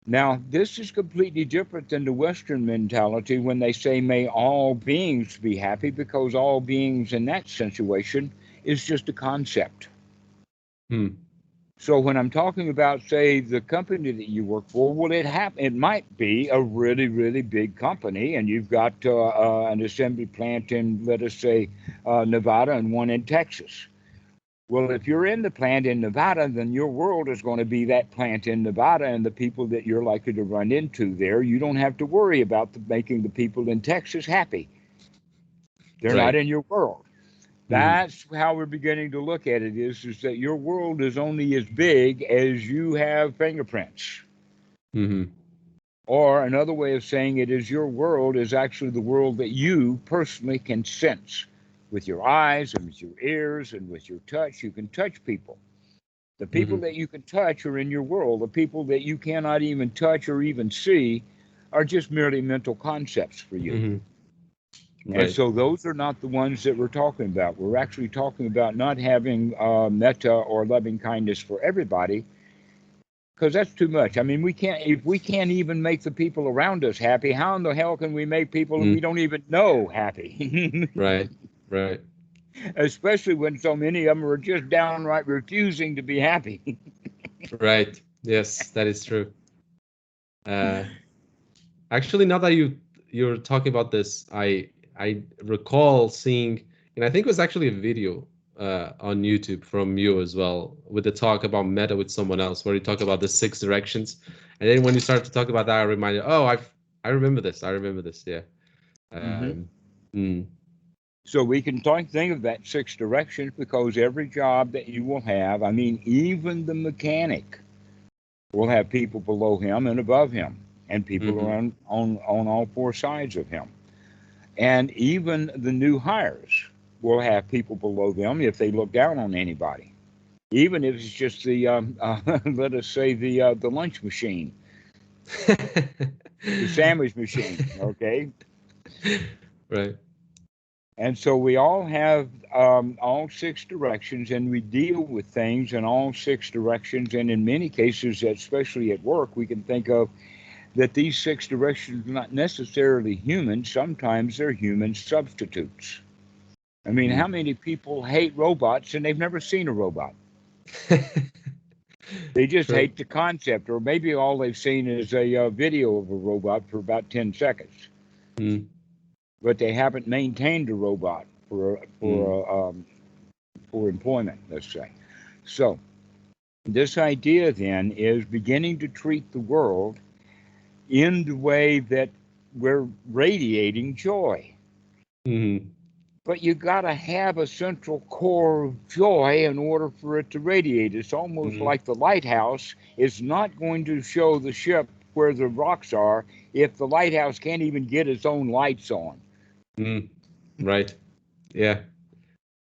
Now, this is completely different than the Western mentality when they say, may all beings be happy, because all beings in that situation is just a concept. Mm-hmm. So when I'm talking about, say, the company that you work for, well, it might be a really, really big company, and you've got an assembly plant in, let us say, Nevada and one in Texas. Well, if you're in the plant in Nevada, then your world is going to be that plant in Nevada and the people that you're likely to run into there. You don't have to worry about making the people in Texas happy. They're not Right. in your world. Mm-hmm. That's how we're beginning to look at it, is that your world is only as big as you have fingerprints. Mm-hmm. Or another way of saying it is your world is actually the world that you personally can sense with your eyes and with your ears and with your touch. You can touch people. The people Mm-hmm. that you can touch are in your world. The people that you cannot even touch or even see are just merely mental concepts for you. Mm-hmm. And Right. so those are not the ones that we're talking about. We're actually talking about not having metta or loving kindness for everybody, because that's too much. I mean, if we can't even make the people around us happy, how in the hell can we make people who we Mm. don't even know happy? Right. Right. Especially when so many of them are just downright refusing to be happy. Right. Yes, that is true. Uh, Actually, now that you're talking about this, I recall seeing, and I think it was actually a video on YouTube from you as well, with the talk about meta with someone else, where you talk about the 6 directions, and then when you started to talk about that, I reminded, oh, I remember this. I remember this. Yeah. Hmm. Um, mm, So we can think of that 6 directions, because every job that you will have, I mean, even the mechanic will have people below him and above him, and people mm-hmm, on all four sides of him. And even the new hires will have people below them if they look down on anybody. Even if it's just the, let us say, the lunch machine, the sandwich machine, okay? right. And so we all have all 6 directions, and we deal with things in all 6 directions. And in many cases, especially at work, we can think of that these 6 directions are not necessarily human. Sometimes they're human substitutes. I mean, how Mm. many people hate robots and they've never seen a robot? They just True. hate the concept, or maybe all they've seen is a video of a robot for about 10 seconds, Mm, but they haven't maintained a robot mm, for employment, let's say. So this idea then is beginning to treat the world in the way that we're radiating joy. mm, But you got to have a central core of joy in order for it to radiate. It's almost mm, like the lighthouse is not going to show the ship where the rocks are if the lighthouse can't even get its own lights on. mm. Right. Yeah.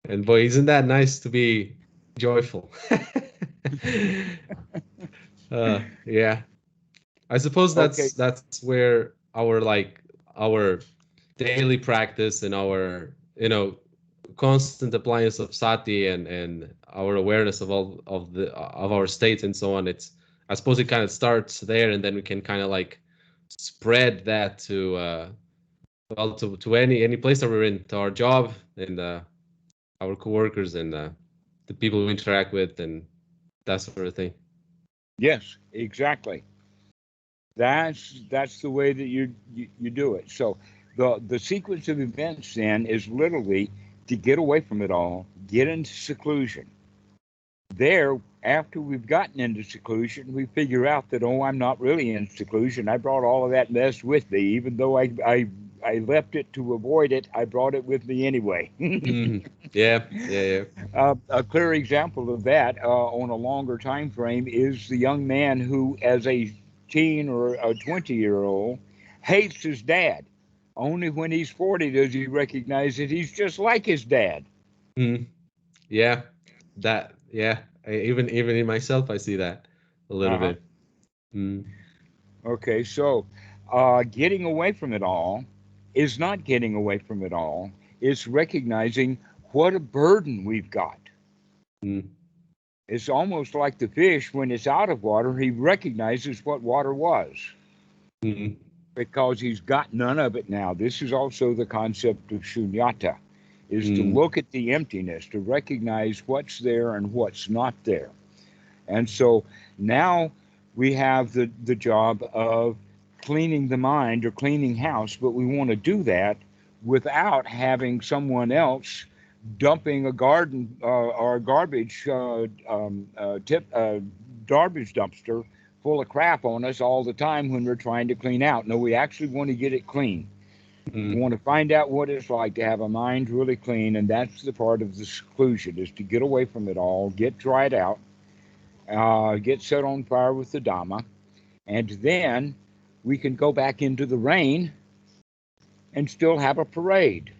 And boy, isn't that nice to be joyful? Yeah. I suppose Okay. that's where our our daily practice and our constant appliance of sati and our awareness of all of our states and so on. It's I suppose it kind of starts there, and then we can kind of like spread that to well to any place that we're in, to our job and our coworkers and the people we interact with and that sort of thing. Yes, exactly. That's the way that you do it. So the sequence of events then is literally to get away from it all, get into seclusion. There, after we've gotten into seclusion, we figure out that, oh, I'm not really in seclusion. I brought all of that mess with me. Even though I left it to avoid it, I brought it with me anyway. Yeah, yeah, yeah. A clear example of that on a longer time frame is the young man who, as a teen or a 20-year-old, hates his dad. Only when he's 40 does he recognize that he's just like his dad. Mm, yeah, that, yeah. Even in myself, I see that a little Uh-huh. bit. Mm, Okay, so getting away from it all is not getting away from it all. It's recognizing what a burden we've got. mm, It's almost like the fish when it's out of water, he recognizes what water was mm, because he's got none of it now. This is also the concept of shunyata, is to mm, look at the emptiness, to recognize what's there and what's not there. And so now we have the job of cleaning the mind or cleaning house, but we want to do that without having someone else dumping a garden or a garbage dumpster full of crap on us all the time when we're trying to clean out. No, we actually want to get it clean. We mm, want to find out what it's like to have a mind really clean, and that's the part of the seclusion, is to get away from it all, get dried out, get set on fire with the Dhamma, and then we can go back into the rain and still have a parade.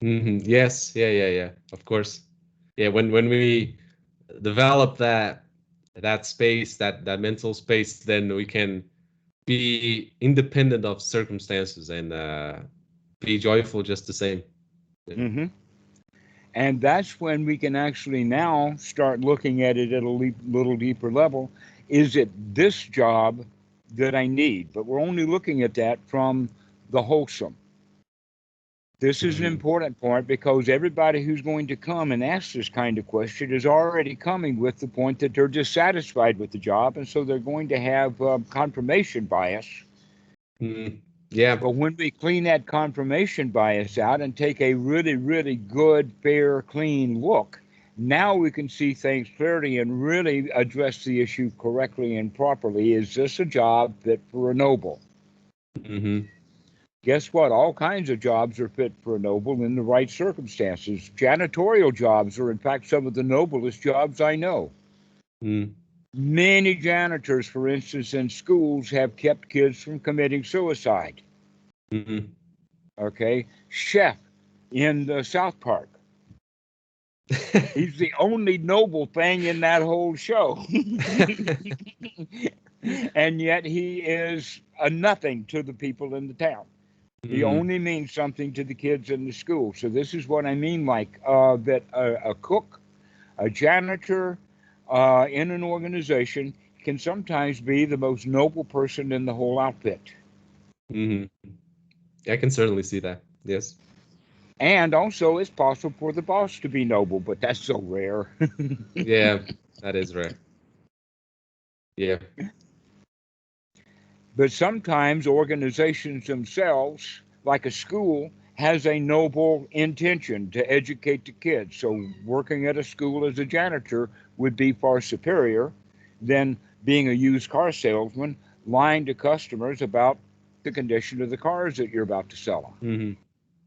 Yes, yeah, yeah, yeah. Of course. Yeah, when we develop that space, that mental space, then we can be independent of circumstances and be joyful just the same. Yeah. Hmm. And that's when we can actually now start looking at it at a little deeper level. Is it this job that I need? But we're only looking at that from the wholesome. This is an Mhm. important point because everybody who's going to come and ask this kind of question is already coming with the point that they're dissatisfied with the job, and so they're going to have confirmation bias. Mm, yeah. But when we clean that confirmation bias out and take a really, really good, fair, clean look, now we can see things clearly and really address the issue correctly and properly. Is this a job fit for a noble? Hmm. Guess what? All kinds of jobs are fit for a noble in the right circumstances. Janitorial jobs are, in fact, some of the noblest jobs I know. Mm, Many janitors, for instance, in schools have kept kids from committing suicide. hmm. Okay? Chef in the South Park. He's the only noble thing in that whole show. And yet he is a nothing to the people in the town. He Mm, only means something to the kids in the school. So this is what I mean, like that a cook, a janitor in an organization can sometimes be the most noble person in the whole outfit. hmm. I can certainly see that. Yes. And also, it's possible for the boss to be noble, but that's so rare. Yeah, that is rare. Yeah. But sometimes organizations themselves, like a school, has a noble intention to educate the kids. So working at a school as a janitor would be far superior than being a used car salesman lying to customers about the condition of the cars that you're about to sell them.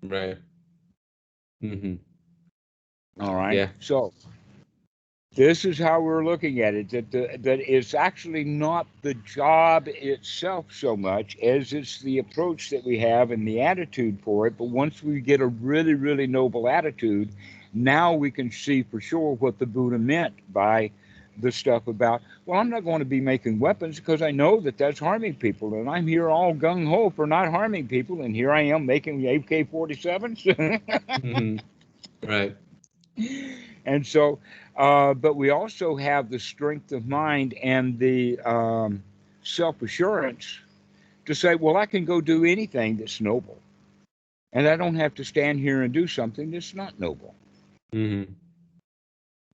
Hmm. Right. Hmm. All right. Yeah. So this is how we're looking at it, that it's actually not the job itself so much as it's the approach that we have and the attitude for it. But once we get a really, really noble attitude, now we can see for sure what the Buddha meant by the stuff about, well, I'm not going to be making weapons because I know that that's harming people, and I'm here all gung-ho for not harming people, and here I am making AK-47s. Hmm. Right. And so, but we also have the strength of mind and the self assurance to say, well, I can go do anything that's noble. And I don't have to stand here and do something that's not noble. Hmm.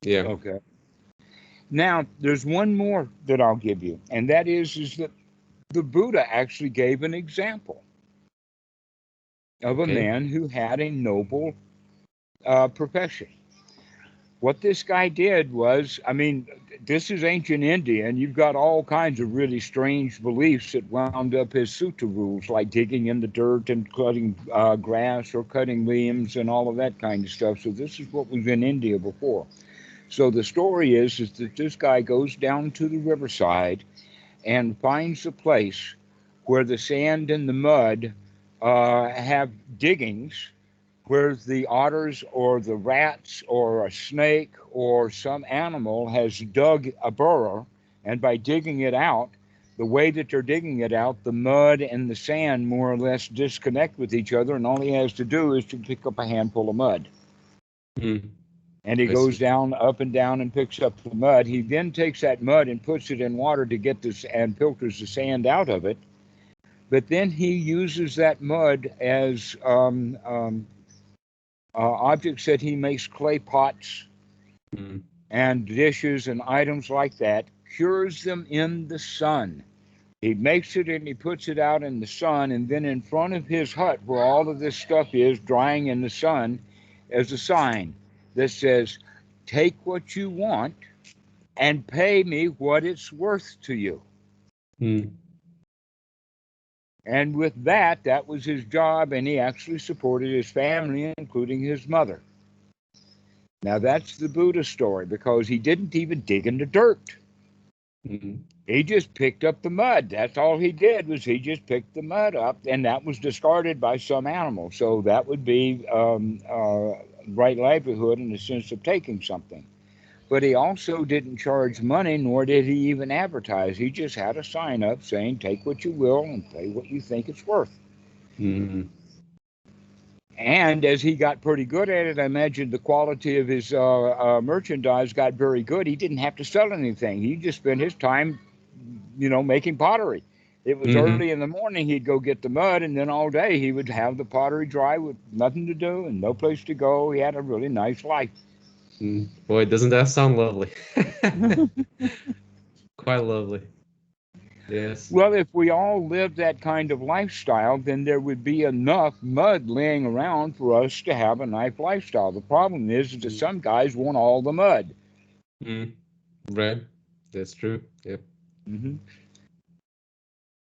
Yeah. Okay. Now, there's one more that I'll give you, and that is that the Buddha actually gave an example of a Okay. man who had a noble profession. what this guy did was, I mean, this is ancient India, and you've got all kinds of really strange beliefs that wound up his sutta rules, like digging in the dirt and cutting grass or cutting limbs and all of that kind of stuff. So this is what was in India before. So the story is that this guy goes down to the riverside and finds a place where the sand and the mud have diggings where the otters or the rats or a snake or some animal has dug a burrow, and by digging it out, the way that they're digging it out, the mud and the sand more or less disconnect with each other, and all he has to do is to pick up a handful of mud. Mm. And he goes down, up and down, and picks up the mud. He then takes that mud and puts it in water to get this and filters the sand out of it. But then he uses that mud as objects that he makes clay pots and dishes and items like that, cures them in the sun. He makes it and he puts it out in the sun, and then in front of his hut, where all of this stuff is drying in the sun, is a sign that says, "Take what you want and pay me what it's worth to you." And with that, that was his job, and he actually supported his family, including his mother. Now, that's the Buddha story, because he didn't even dig in the dirt. He just picked up the mud. That's all he did, was he just picked the mud up, and that was discarded by some animal. So that would be right livelihood in the sense of taking something. But he also didn't charge money, nor did he even advertise. He just had a sign up saying, "Take what you will and pay what you think it's worth." And as he got pretty good at it, I imagine the quality of his merchandise got very good. He didn't have to sell anything. He just spent his time, making pottery. It was early in the morning, he'd go get the mud, and then all day he would have the pottery dry with nothing to do and no place to go. He had a really nice life. Boy, doesn't that sound lovely? Quite lovely. Yes. Well, if we all lived that kind of lifestyle, then there would be enough mud laying around for us to have a nice lifestyle. The problem is that some guys want all the mud. Right. That's true. Yep.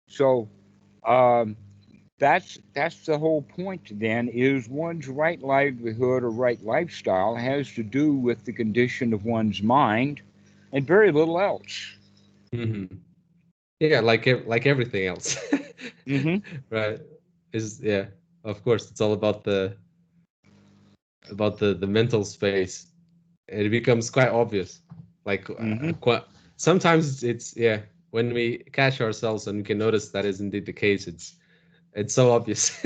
So that's the whole point then, is one's right livelihood or right lifestyle has to do with the condition of one's mind and very little else. Yeah, like everything else. Right. Of course, it's all about the mental space. It becomes quite obvious. Like sometimes it's when we catch ourselves and we can notice that is indeed the case, it's so obvious.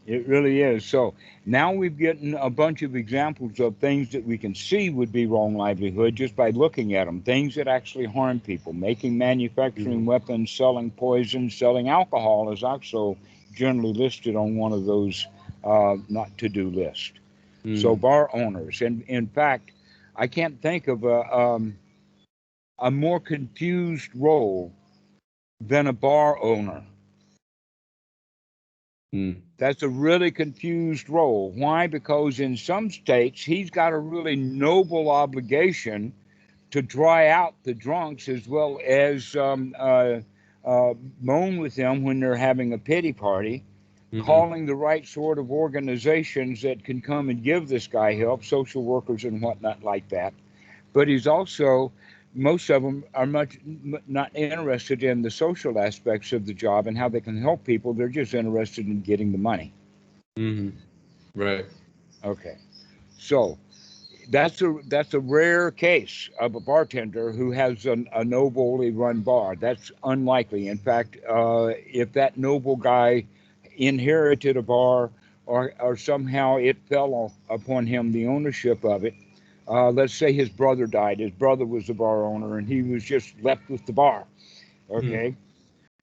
It really is. So now we've gotten a bunch of examples of things that we can see would be wrong livelihood just by looking at them. Things that actually harm people. Manufacturing weapons, selling poison, selling alcohol is also generally listed on one of those not to-do list. So bar owners. And in fact, I can't think of a more confused role than a bar owner. That's a really confused role. Why? Because in some states, he's got a really noble obligation to dry out the drunks, as well as moan with them when they're having a pity party, calling the right sort of organizations that can come and give this guy help, social workers and whatnot like that. But he's also, most of them are not interested in the social aspects of the job and how they can help people. They're just interested in getting the money. Right. Okay. So that's a rare case of a bartender who has a nobly run bar. That's unlikely. In fact, if that noble guy inherited a bar or somehow it fell upon him, the ownership of it, let's say his brother died. His brother was the bar owner, and he was just left with the bar. Okay.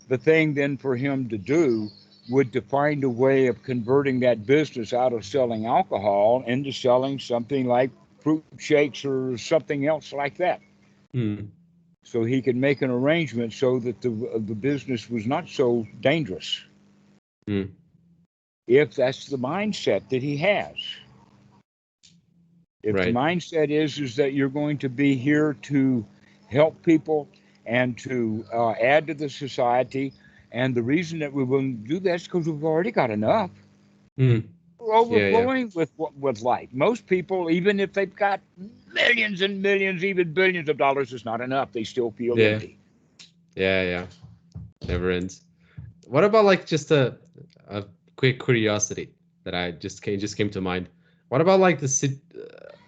The thing then for him to do would to find a way of converting that business out of selling alcohol into selling something like fruit shakes or something else like that. So he could make an arrangement so that the business was not so dangerous. If that's the mindset that he has. If the Right. mindset is that you're going to be here to help people and to add to the society, and the reason that we wouldn't do that is because we've already got enough. Hmm. We're Yeah, yeah, overflowing with life. Most people, even if they've got millions and millions, even billions of dollars, is not enough. They still feel yeah, empty. yeah. Never ends. What about like just a quick curiosity that I just came to mind? What about like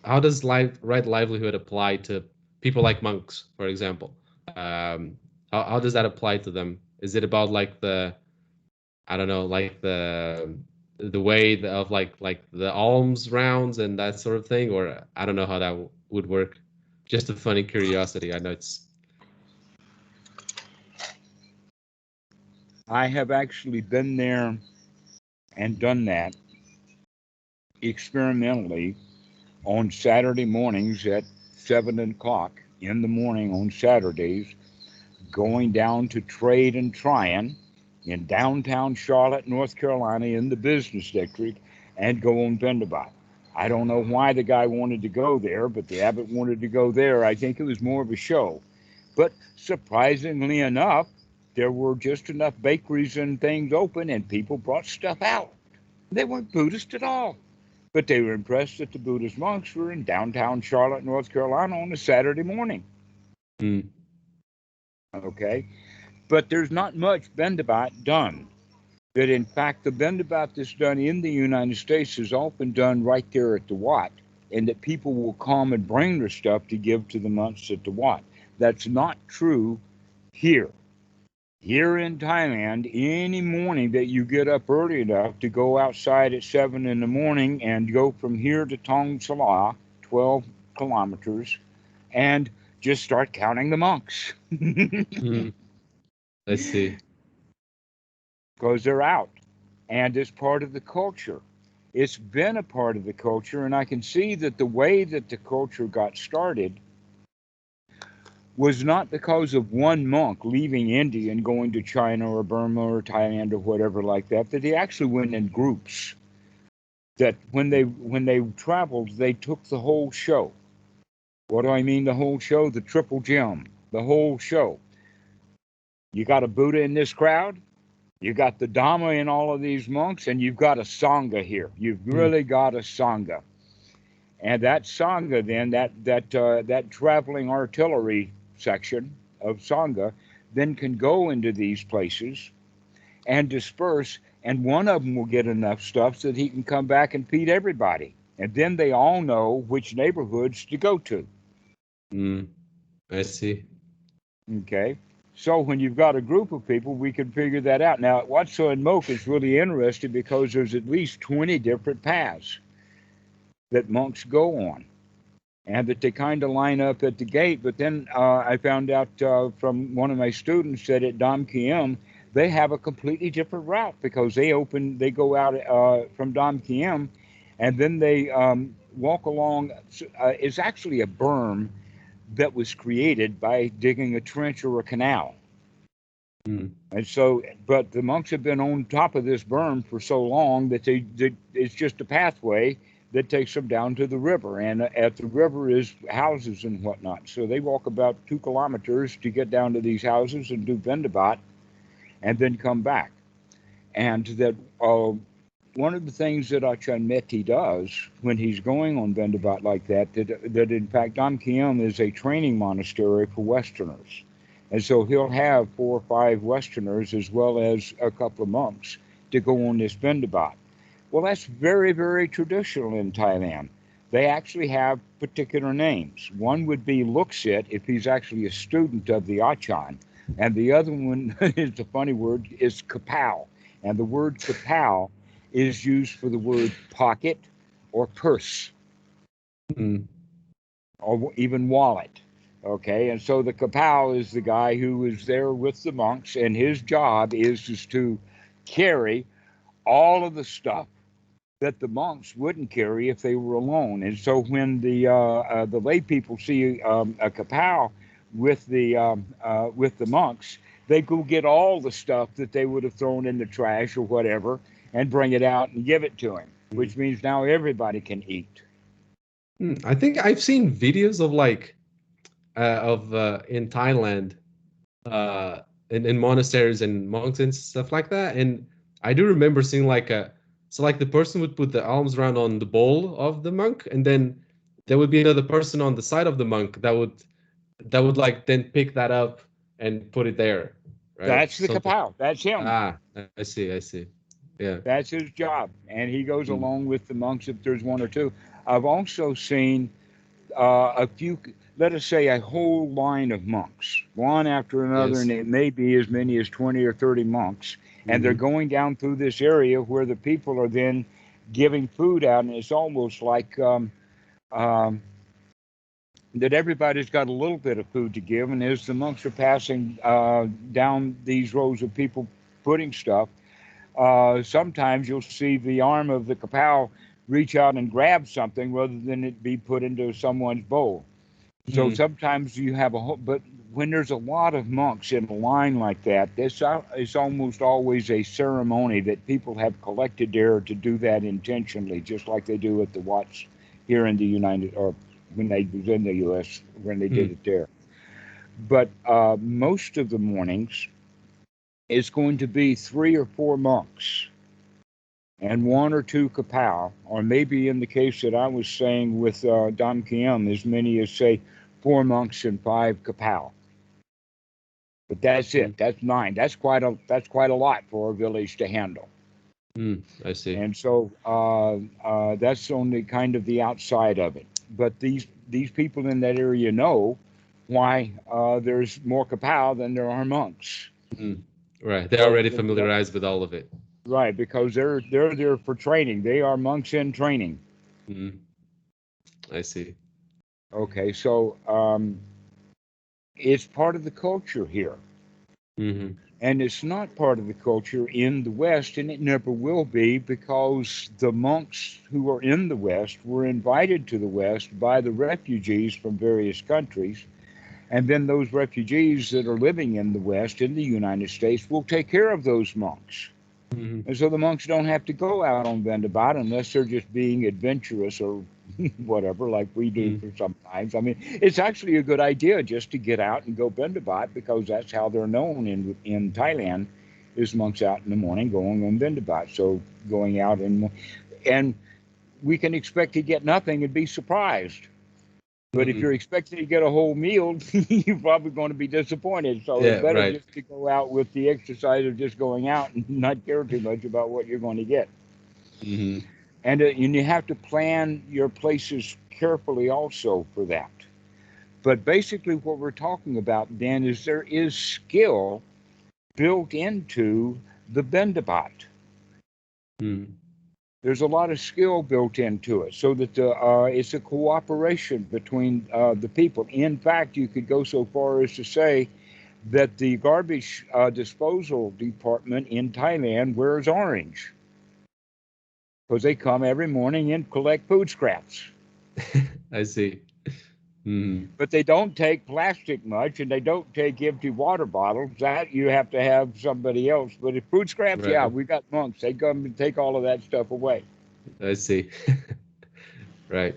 how does right livelihood apply to people like monks, for example? How does that apply to them? Is it about like I don't know, like the way of like the alms rounds and that sort of thing, or I don't know how that would work. Just a funny curiosity. I know it's I have actually been there and done that experimentally on Saturday mornings at 7 o'clock in the morning on Saturdays, going down to Trade and Tryon in downtown Charlotte, North Carolina, in the business district, and go on Bendabat. I don't know why the guy wanted to go there, but the abbot wanted to go there. I think it was more of a show. But surprisingly enough, there were just enough bakeries and things open, and people brought stuff out. They weren't Buddhist at all, but they were impressed that the Buddhist monks were in downtown Charlotte, North Carolina on a Saturday morning. mm, Okay? But there's not much Bendabat done. That in fact, the Bendabat that's done in the United States is often done right there at the Wat, and that people will come and bring their stuff to give to the monks at the Wat. That's not true here. Here in Thailand, any morning that you get up early enough to go outside at 7 in the morning and go from here to Tong Sala, 12 kilometers, and just start counting the monks mm, let's see. because they're out. And it's part of the culture. It's been a part of the culture, and I can see that the way that the culture got started was not because of one monk leaving India and going to China or Burma or Thailand or whatever like that, that they actually went in groups. That when they traveled, they took the whole show. What do I mean the whole show? The triple gem, the whole show. You got a Buddha in this crowd, you got the Dhamma in all of these monks, and you've got a Sangha here. You've Mm, really got a Sangha. And that Sangha then, that traveling artillery section of Sangha, then can go into these places and disperse, and one of them will get enough stuff so that he can come back and feed everybody. And then they all know which neighborhoods to go to. mm, I see. Okay. So when you've got a group of people, we can figure that out. Now, Wat Suan Mokkh is really interesting because there's at least 20 different paths that monks go on, and that they kind of line up at the gate. But then I found out from one of my students that at Dam Kiem, they have a completely different route because they go out from Dam Kiem, and then they walk along. It's actually a berm that was created by digging a trench or a canal. Mm, And so, but the monks have been on top of this berm for so long that it's just a pathway that takes them down to the river. And at the river is houses and whatnot. So they walk about 2 kilometers to get down to these houses and do Vendabat and then come back. And that one of the things that Achan Meti does when he's going on Vendabat like that in fact Dam Kiem is a training monastery for Westerners. And so he'll have 4 or 5 Westerners as well as a couple of monks to go on this Vendabat. Well, that's very, very traditional in Thailand. They actually have particular names. One would be Luksit if he's actually a student of the Achan. And the other one is a funny word, is Kapow. And the word Kapow is used for the word pocket or purse mm, or even wallet. Okay, and so the Kapow is the guy who is there with the monks, and his job is to carry all of the stuff that the monks wouldn't carry if they were alone. And so when the lay people see a Kapow with the monks, they go get all the stuff that they would have thrown in the trash or whatever and bring it out and give it to him, mm. which means now everybody can eat. I think I've seen videos of like in Thailand, in monasteries and monks and stuff like that. And I do remember seeing like so like the person would put the alms round on the bowl of the monk, and then there would be another person on the side of the monk that would like then pick that up and put it there, right? That's the Something. kapow. That's him. I see, I see. Yeah. That's his job, and he goes Mm. along with the monks if there's one or two. I've also seen a few, let us say, a whole line of monks, one after another, and Yes. it may be as many as 20 or 30 monks, and they're Hmm. going down through this area where the people are then giving food out, and it's almost like um, that everybody's got a little bit of food to give, and as the monks are passing down these rows of people putting stuff, sometimes you'll see the arm of the kapow reach out and grab something rather than it be put into someone's bowl. So Mm. sometimes you have a whole, but when there's a lot of monks in a line like that, this is almost always a ceremony that people have collected there to do that intentionally, just like they do at the Watts here in the United, or when they was in the U.S. when they did Mm. it there. But most of the mornings is going to be 3 or 4 monks and 1 or 2 kapow, or maybe in the case that I was saying with Dom Kiem, as many as say 4 monks and 5 kapow. But that's Mm. it. That's 9. That's quite a lot for a village to handle. Mm. I see. And so that's only kind of the outside of it. But these people in that area know why there's more kapow than there are monks. Mm. Right. They're So already familiarized with all of it. right, because they're there for training. They are monks in training. Mm. I see. Okay, so it's part of the culture here. Hmm. And it's not part of the culture in the West, and it never will be because the monks who are in the West were invited to the West by the refugees from various countries. And then those refugees that are living in the West, in the United States, will take care of those monks. Hmm. And so the monks don't have to go out on Vendabat unless they're just being adventurous or whatever, like we do Mm. for sometimes. I mean, it's actually a good idea just to get out and go Vendabat because that's how they're known in Thailand, is monks out in the morning going on Vendabat. So going out and we can expect to get nothing and be surprised. But if Mm. you're expecting to get a whole meal, you're probably going to be disappointed. So it's Yeah. better Right. just to go out with the exercise of just going out and not care too much about what you're going to get. Hmm. And you have to plan your places carefully also for that. But basically, what we're talking about then is there is skill built into the bendabat. Mm. There's a lot of skill built into it, so that it's a cooperation between the people. In fact, you could go so far as to say that the garbage disposal department in Thailand wears orange because they come every morning and collect food scraps. I see. Mm. But they don't take plastic much, and they don't take empty water bottles. That you have to have somebody else. But if food scraps, yeah, Right. we got monks. They come and take all of that stuff away. I see. Right.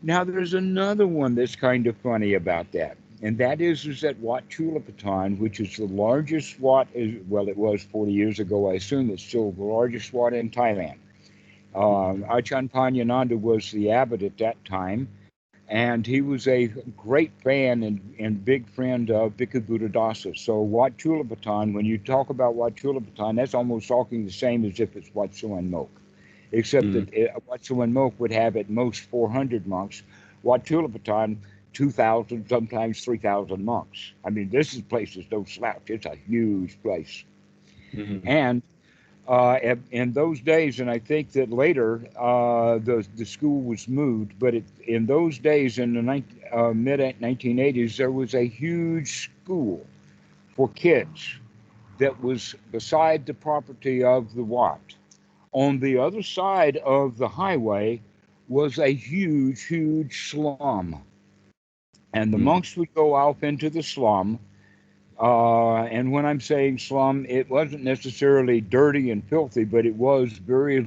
Now, there's another one that's kind of funny about that, and that is that Wat Chulapatan, which is the largest Wat, well, it was 40 years ago. I assume it's still the largest Wat in Thailand. Ajahn Panyananda was the abbot at that time, and he was a great fan and big friend of Bhikkhu Buddhadasa. So Wat Chulapatan, when you talk about Wat Chulapatan, that's almost talking the same as if it's Wat Suan Mok, except Mm. that Wat Suan Mok would have at most 400 monks. Wat Chulapatan, 2,000, sometimes 3,000 monks. I mean, this place is no slouch. It's a huge place. Mm. And in those days, and I think that later the school was moved, but in those days, in the mid 1980s, there was a huge school for kids that was beside the property of the Wat. On the other side of the highway was a huge, huge slum, and the Mm. monks would go off into the slum. And when I'm saying slum, it wasn't necessarily dirty and filthy, but it was very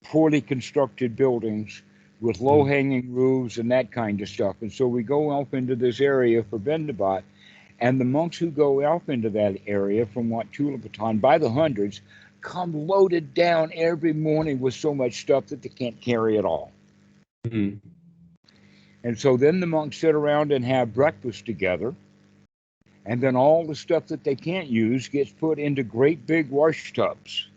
poorly constructed buildings with low-hanging roofs and that kind of stuff. And so we go off into this area for Bendabat, and the monks who go off into that area from Wat Chulapatan by the hundreds come loaded down every morning with so much stuff that they can't carry it all. Mm-hmm. And so then the monks sit around and have breakfast together, and then all the stuff that they can't use gets put into great big wash tubs.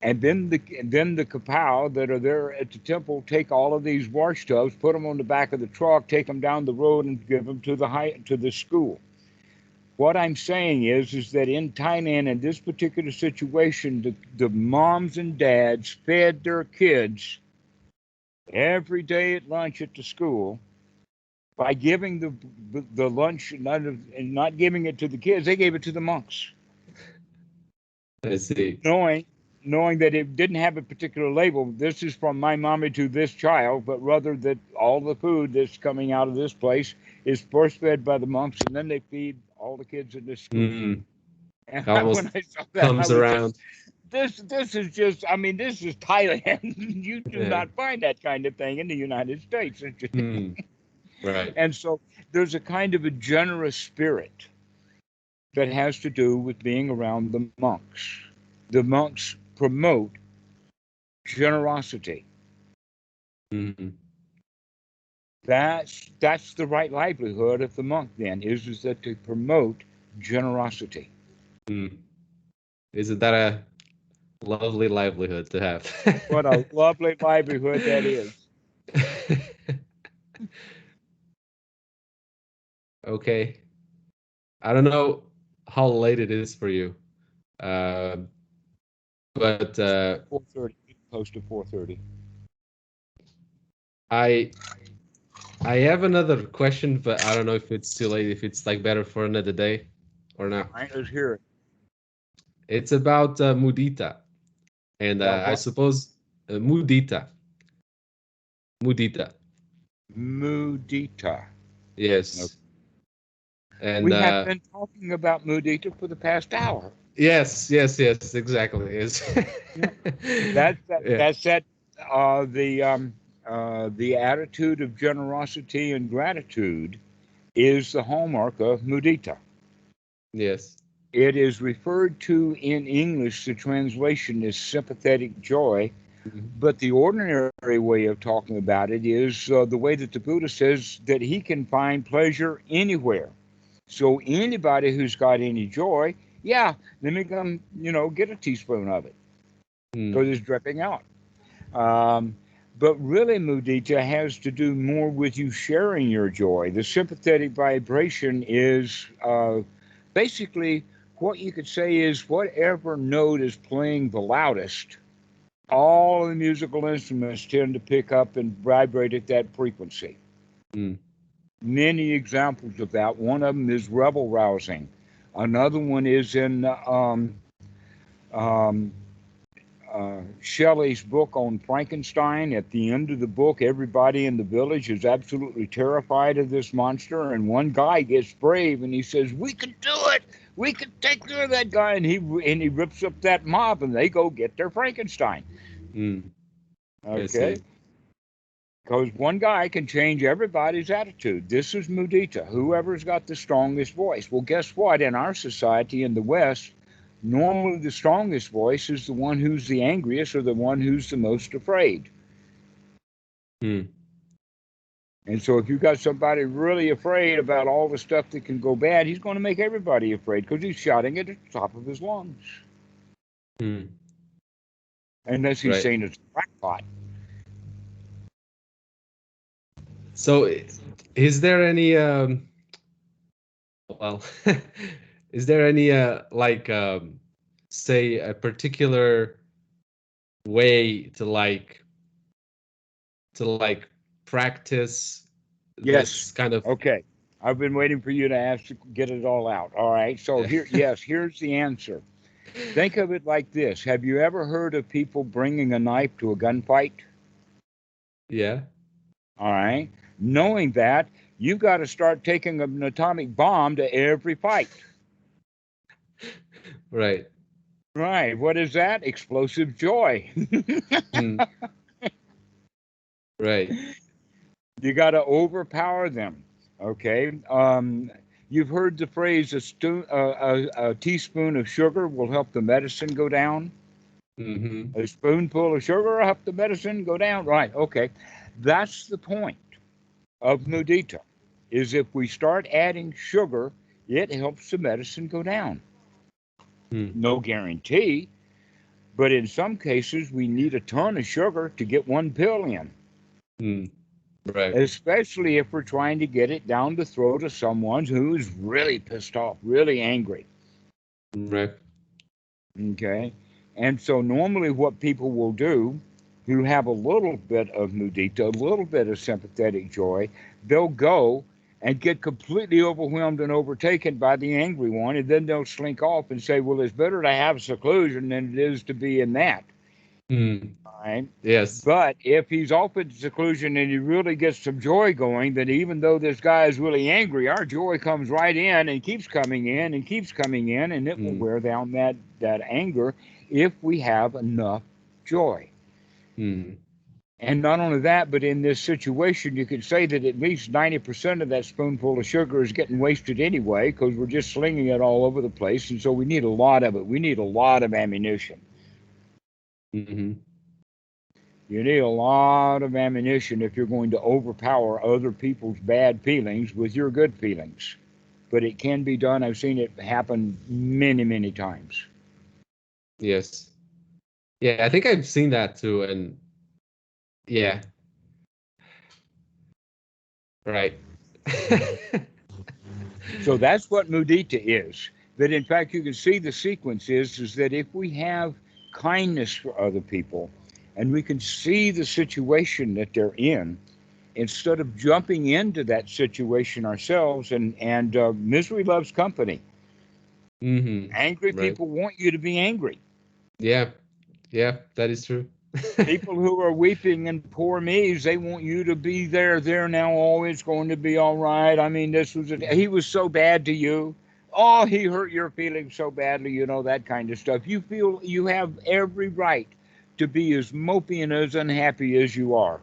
And then the kapau that are there at the temple take all of these wash tubs, put them on the back of the truck, take them down the road, and give them to the school. What I'm saying is that in Thailand, in this particular situation, the moms and dads fed their kids every day at lunch at the school by giving the lunch and not giving it to the kids. They gave it to the monks. I see. Knowing that it didn't have a particular label, this is from my mommy to this child, but rather that all the food that's coming out of this place is first fed by the monks, and then they feed all the kids in this school. Mm. And Almost when I saw that, comes around. This is just, I mean, this is Thailand. You do not find that kind of thing in the United States. Right. And so there's a kind of a generous spirit that has to do with being around the monks. The monks promote generosity. Mm-hmm. That's the right livelihood of the monk then, is that to promote generosity. Isn't that a lovely livelihood to have? What a lovely livelihood that is. Okay. I don't know how late it is for you. But 4:30, close to 4:30. I have another question, but I don't know if it's too late, if it's like better for another day or not. All right, let's hear it. It's about Mudita. And I suppose Mudita. Mudita. Mudita. Yes. Okay. And we have been talking about Mudita for the past hour. Yes, exactly. Yes. That's the attitude of generosity and gratitude is the hallmark of Mudita. Yes. It is referred to in English, the translation is sympathetic joy, but the ordinary way of talking about it is the way that the Buddha says that he can find pleasure anywhere. So anybody who's got any joy, let me come, get a teaspoon of it because it's dripping out. But really, Mudita has to do more with you sharing your joy. The sympathetic vibration is basically what you could say is whatever note is playing the loudest, all the musical instruments tend to pick up and vibrate at that frequency. Many examples of that. One of them is rebel rousing. Another one is in Shelley's book on Frankenstein. At the end of the book, everybody in the village is absolutely terrified of this monster, and one guy gets brave and he says, "We can do it. We can take care of that guy," and he rips up that mob, and they go get their Frankenstein. Okay. Because one guy can change everybody's attitude. This is Mudita, whoever's got the strongest voice. Well, guess what? In our society in the West, normally the strongest voice is the one who's the angriest or the one who's the most afraid. And so if you've got somebody really afraid about all the stuff that can go bad, he's going to make everybody afraid because he's shouting it at the top of his lungs. Unless he's saying it's a crackpot. So is there any is there any say a particular way to practice this kind of... Okay, I've been waiting for you to get it all out. All right, so here's the answer. Think of it like this. Have you ever heard of people bringing a knife to a gunfight? Yeah. All right. Knowing that, you've got to start taking an atomic bomb to every fight. Right. Right. What is that? Explosive joy. Mm. Right. You got to overpower them. Okay. You've heard the phrase a teaspoon of sugar will help the medicine go down. Mm-hmm. A spoonful of sugar will help the medicine go down. Right. Okay. That's the point of mudita. Is if we start adding sugar, it helps the medicine go down. Mm. No guarantee, but in some cases we need a ton of sugar to get one pill in. Mm. Right. Especially if we're trying to get it down the throat of someone who's really pissed off, really angry. Right. Okay. And so normally what people will do who have a little bit of mudita, a little bit of sympathetic joy, they'll go and get completely overwhelmed and overtaken by the angry one, and then they'll slink off and say, well, it's better to have seclusion than it is to be in that. Mm. Right? Yes. But if he's off in seclusion and he really gets some joy going, then even though this guy is really angry, our joy comes right in and keeps coming in and keeps coming in, and it will Mm. wear down that anger if we have enough joy. Mm. And not only that, but in this situation, you could say that at least 90% of that spoonful of sugar is getting wasted anyway because we're just slinging it all over the place. And so we need a lot of it. We need a lot of ammunition. Mm-hmm. You need a lot of ammunition if you're going to overpower other people's bad feelings with your good feelings. But it can be done. I've seen it happen many, many times. Yes. Yeah, I think I've seen that too, and yeah. Right. So that's what mudita is. That in fact you can see the sequence is that if we have kindness for other people and we can see the situation that they're in, instead of jumping into that situation ourselves, and misery loves company. Mm-hmm. Angry Right. people want you to be angry. Yeah. Yeah, that is true. People who are weeping and poor me's, they want you to be there. They're now always going to be all right. I mean, he was so bad to you. Oh, he hurt your feelings so badly, that kind of stuff. You feel you have every right to be as mopey and as unhappy as you are.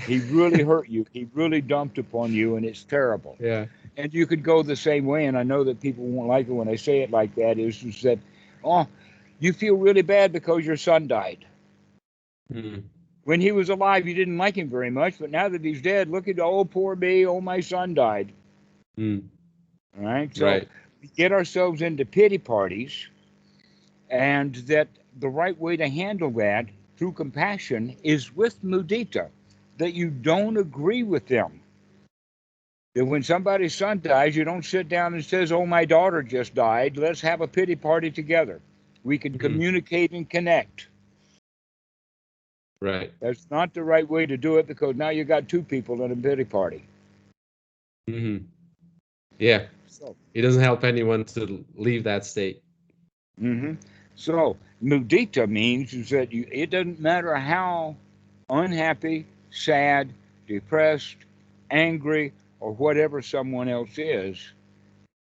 He really hurt you. He really dumped upon you, and it's terrible. Yeah. And you could go the same way, and I know that people won't like it when I say it like that, is that, oh, you feel really bad because your son died. Mm. When he was alive, you didn't like him very much, but now that he's dead, look at, oh, poor me, oh, my son died. Mm. All right, so Right. we get ourselves into pity parties, and that the right way to handle that through compassion is with mudita, that you don't agree with them. That when somebody's son dies, you don't sit down and says, oh, my daughter just died, let's have a pity party together. We can Mm. communicate and connect. Right. That's not the right way to do it because now you got two people in a pity party. Mm-hmm. Yeah. So, It doesn't help anyone to leave that state. mm-hmm. So mudita means is that it doesn't matter how unhappy, sad, depressed, angry, or whatever someone else is.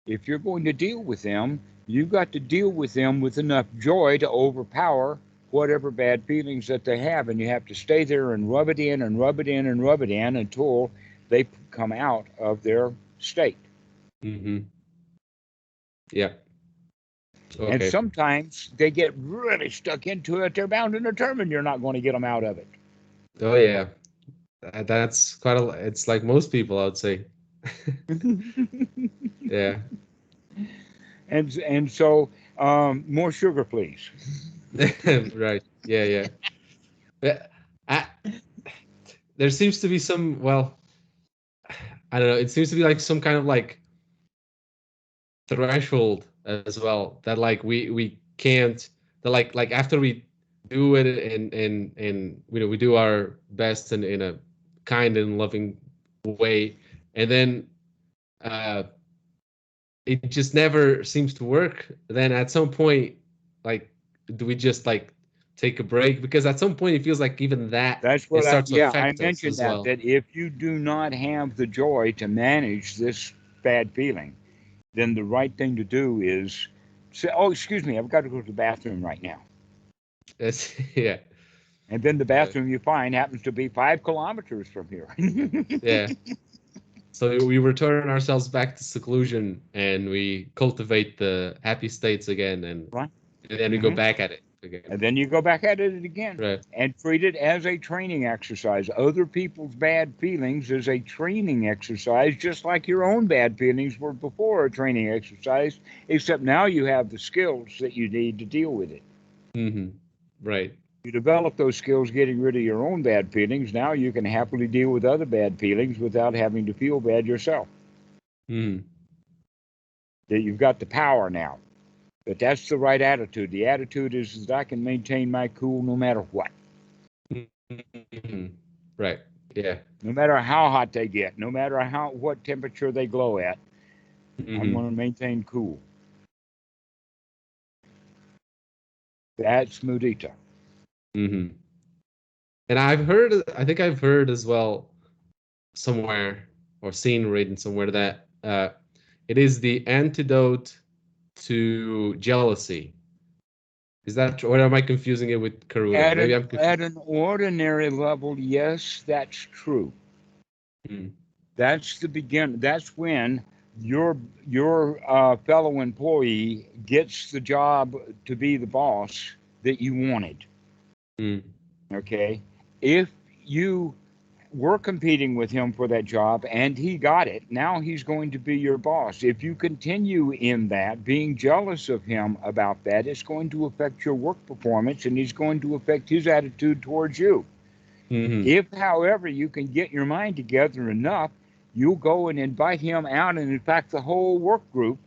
If you're going to deal with them, you've got to deal with them with enough joy to overpower whatever bad feelings that they have, and you have to stay there and rub it in and rub it in and rub it in until they come out of their state. Mm-hmm. Yeah. And Okay. sometimes they get really stuck into it. They're bound and determined you're not going to get them out of it. Oh yeah. That's quite a. It's like most people, I would say. Yeah. And so more sugar, please. Right. Yeah. Yeah. But I, there seems to be some. Well, I don't know. It seems to be like some kind of like threshold as well that like we can't that like after we do it and we do our best in a kind and loving way, and then uh it just never seems to work. Then at some point, like, do we just like take a break? Because at some point it feels like even that That's it what starts to I affect us mentioned as that, well. that if you do not have the joy to manage this bad feeling, then the right thing to do is say, oh, excuse me, I've got to go to the bathroom right now. Yeah. And then the bathroom you find happens to be 5 kilometers from here. Yeah. So we return ourselves back to seclusion and we cultivate the happy states again, and Right. then we go back at it again. And then you go back at it again. Right. And treat it as a training exercise. Other people's bad feelings is a training exercise, just like your own bad feelings were before a training exercise, except now you have the skills that you need to deal with it. Mm-hmm. Right. You develop those skills getting rid of your own bad feelings. Now you can happily deal with other bad feelings without having to feel bad yourself. Mm-hmm. That you've got the power now. But that's the right attitude. The attitude is that I can maintain my cool no matter what. Mm-hmm. Right. Yeah. No matter how hot they get, no matter what temperature they glow at, I'm going to maintain cool. That's mudita. Mm-hmm. And I think I've heard as well somewhere, or seen written somewhere, that it is the antidote to jealousy. Is that true? Or am I confusing it with karuna? At an ordinary level, yes, that's true. Mm. That's the beginning. That's when your fellow employee gets the job to be the boss that you wanted. Mm. Okay? If you were competing with him for that job and he got it, now he's going to be your boss. If you continue in that, being jealous of him about that, it's going to affect your work performance and it's going to affect his attitude towards you. Mm-hmm. If, however, you can get your mind together enough, you'll go and invite him out, and in fact the whole work group,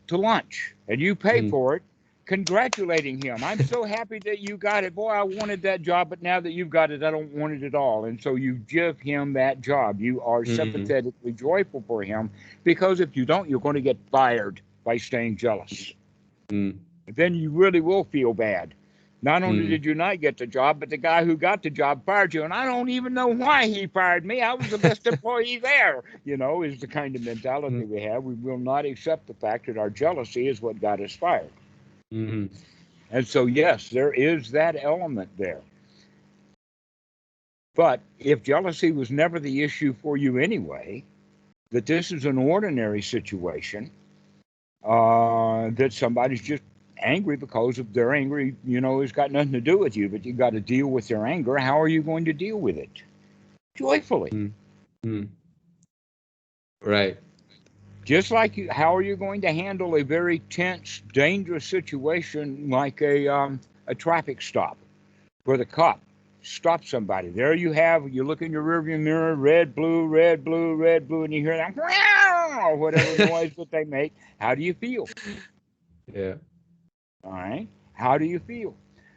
to lunch, and you pay for it, congratulating him. I'm so happy that you got it. Boy, I wanted that job, but now that you've got it, I don't want it at all. And so you give him that job. You are sympathetically joyful for him, because if you don't, you're going to get fired by staying jealous. Then you really will feel bad. Not only did you not get the job, but the guy who got the job fired you, and I don't even know why he fired me. I was the best employee there, is the kind of mentality we have. We will not accept the fact that our jealousy is what got us fired. Mm-hmm. And so, yes, there is that element there. But if jealousy was never the issue for you anyway, that this is an ordinary situation, that somebody's just angry because of their angry, it's got nothing to do with you, but you got to deal with their anger. How are you going to deal with it? Joyfully. Mm-hmm. Right. Just like how are you going to handle a very tense, dangerous situation like a traffic stop where the cop stops somebody? There you look in your rearview mirror, red, blue, red, blue, red, blue, and you hear that, or whatever noise that they make. How do you feel? Yeah. All right. How do you feel?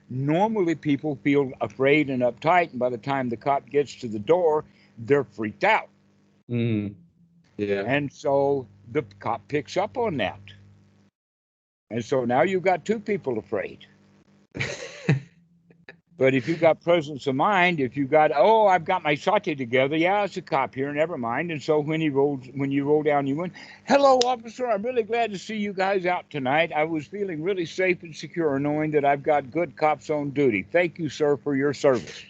Normally, people feel afraid and uptight, and by the time the cop gets to the door, they're freaked out. Mm. Yeah. And so the cop picks up on that. And so now you've got two people afraid. But if you've got presence of mind, if you've got, I've got my sati together, it's a cop here, never mind. And so when you roll down, you went, hello, officer, I'm really glad to see you guys out tonight. I was feeling really safe and secure knowing that I've got good cops on duty. Thank you, sir, for your service.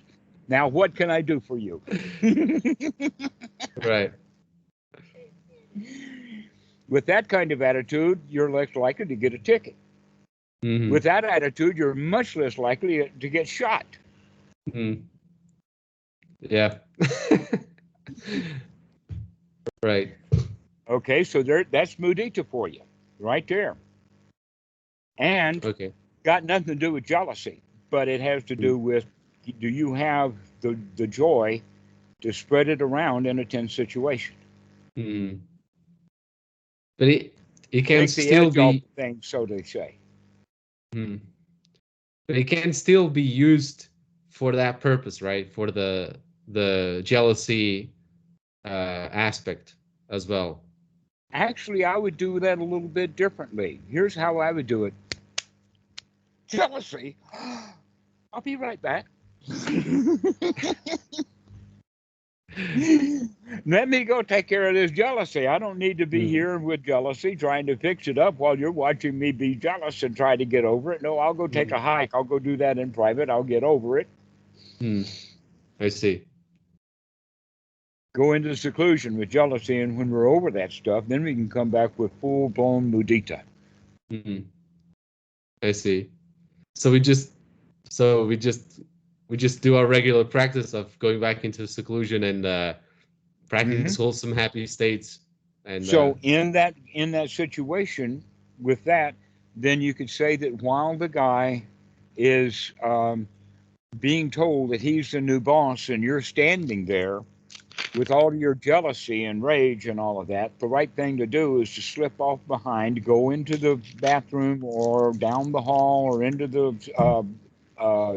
Now, what can I do for you? Right. With that kind of attitude, you're less likely to get a ticket. Mm-hmm. With that attitude, you're much less likely to get shot. Mm. Yeah. Right. Okay, so that's mudita for you, right there. And got nothing to do with jealousy, but it has to do with, do you have the joy to spread it around in a tense situation? Mm. But it can Take still the edge off be the thing, so they say. But it can still be used for that purpose, right? For the jealousy aspect as well. Actually, I would do that a little bit differently. Here's how I would do it. Jealousy? I'll be right back. Let me go take care of this jealousy. I don't need to be here with jealousy trying to fix it up while you're watching me be jealous and try to get over it. No, I'll go take a hike. I'll go do that in private. I'll get over it. I see. Go into seclusion with jealousy, and when we're over that stuff, then we can come back with full-blown mudita. I see. So we just do our regular practice of going back into seclusion and practicing these wholesome, happy states. And so in that situation with that, then you could say that while the guy is being told that he's the new boss and you're standing there with all your jealousy and rage and all of that, the right thing to do is to slip off behind, go into the bathroom or down the hall or into the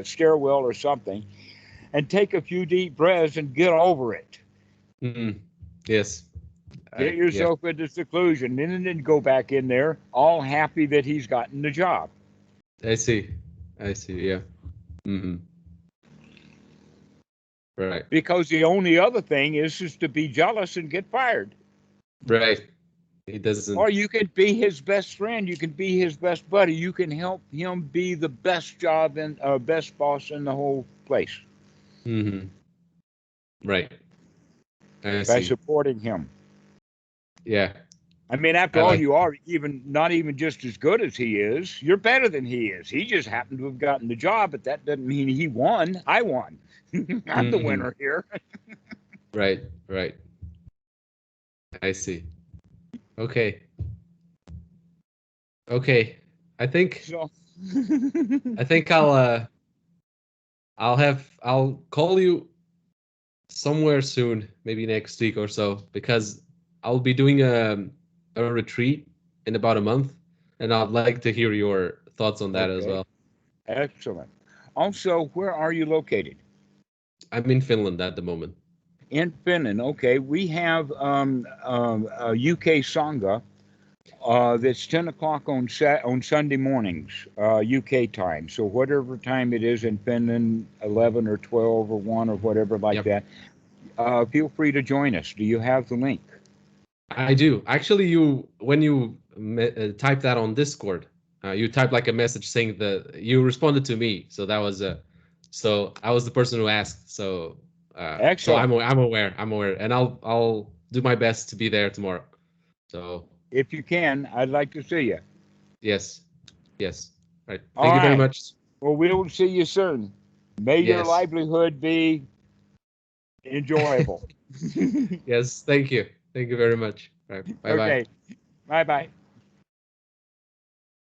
stairwell or something, and take a few deep breaths and get over it. Yes. Get yourself into seclusion, and then go back in there all happy that he's gotten the job. I see. Yeah. Right. Because the only other thing is to be jealous and get fired. Right. He doesn't. Or you can be his best friend. You can be his best buddy. You can help him be the best job and best boss in the whole place. Right. By supporting him. Yeah. I mean, after all, you are not even just as good as he is. You're better than he is. He just happened to have gotten the job, but that doesn't mean he won. I won. I'm the winner here. Right. I see. Okay. I think I'll call you somewhere soon, maybe next week or so, because I'll be doing a retreat in about a month, and I'd like to hear your thoughts on that as well. Excellent. Also, where are you located? I'm in Finland at the moment. In Finland, okay. We have a UK Sangha that's 10 o'clock on Sunday mornings, UK time. So whatever time it is in Finland, 11 or 12 or 1 or whatever that, feel free to join us. Do you have the link? I do. Actually, when you type that on Discord, you type like a message saying that you responded to me. So that was so I was the person who asked. So excellent. So I'm aware, and I'll do my best to be there tomorrow. So if you can, I'd like to see you. Yes. Right. Thank you very much. Well, we will see you soon. May your livelihood be enjoyable. Yes. Thank you. Thank you very much. Right. Bye-bye. Okay. Bye-bye.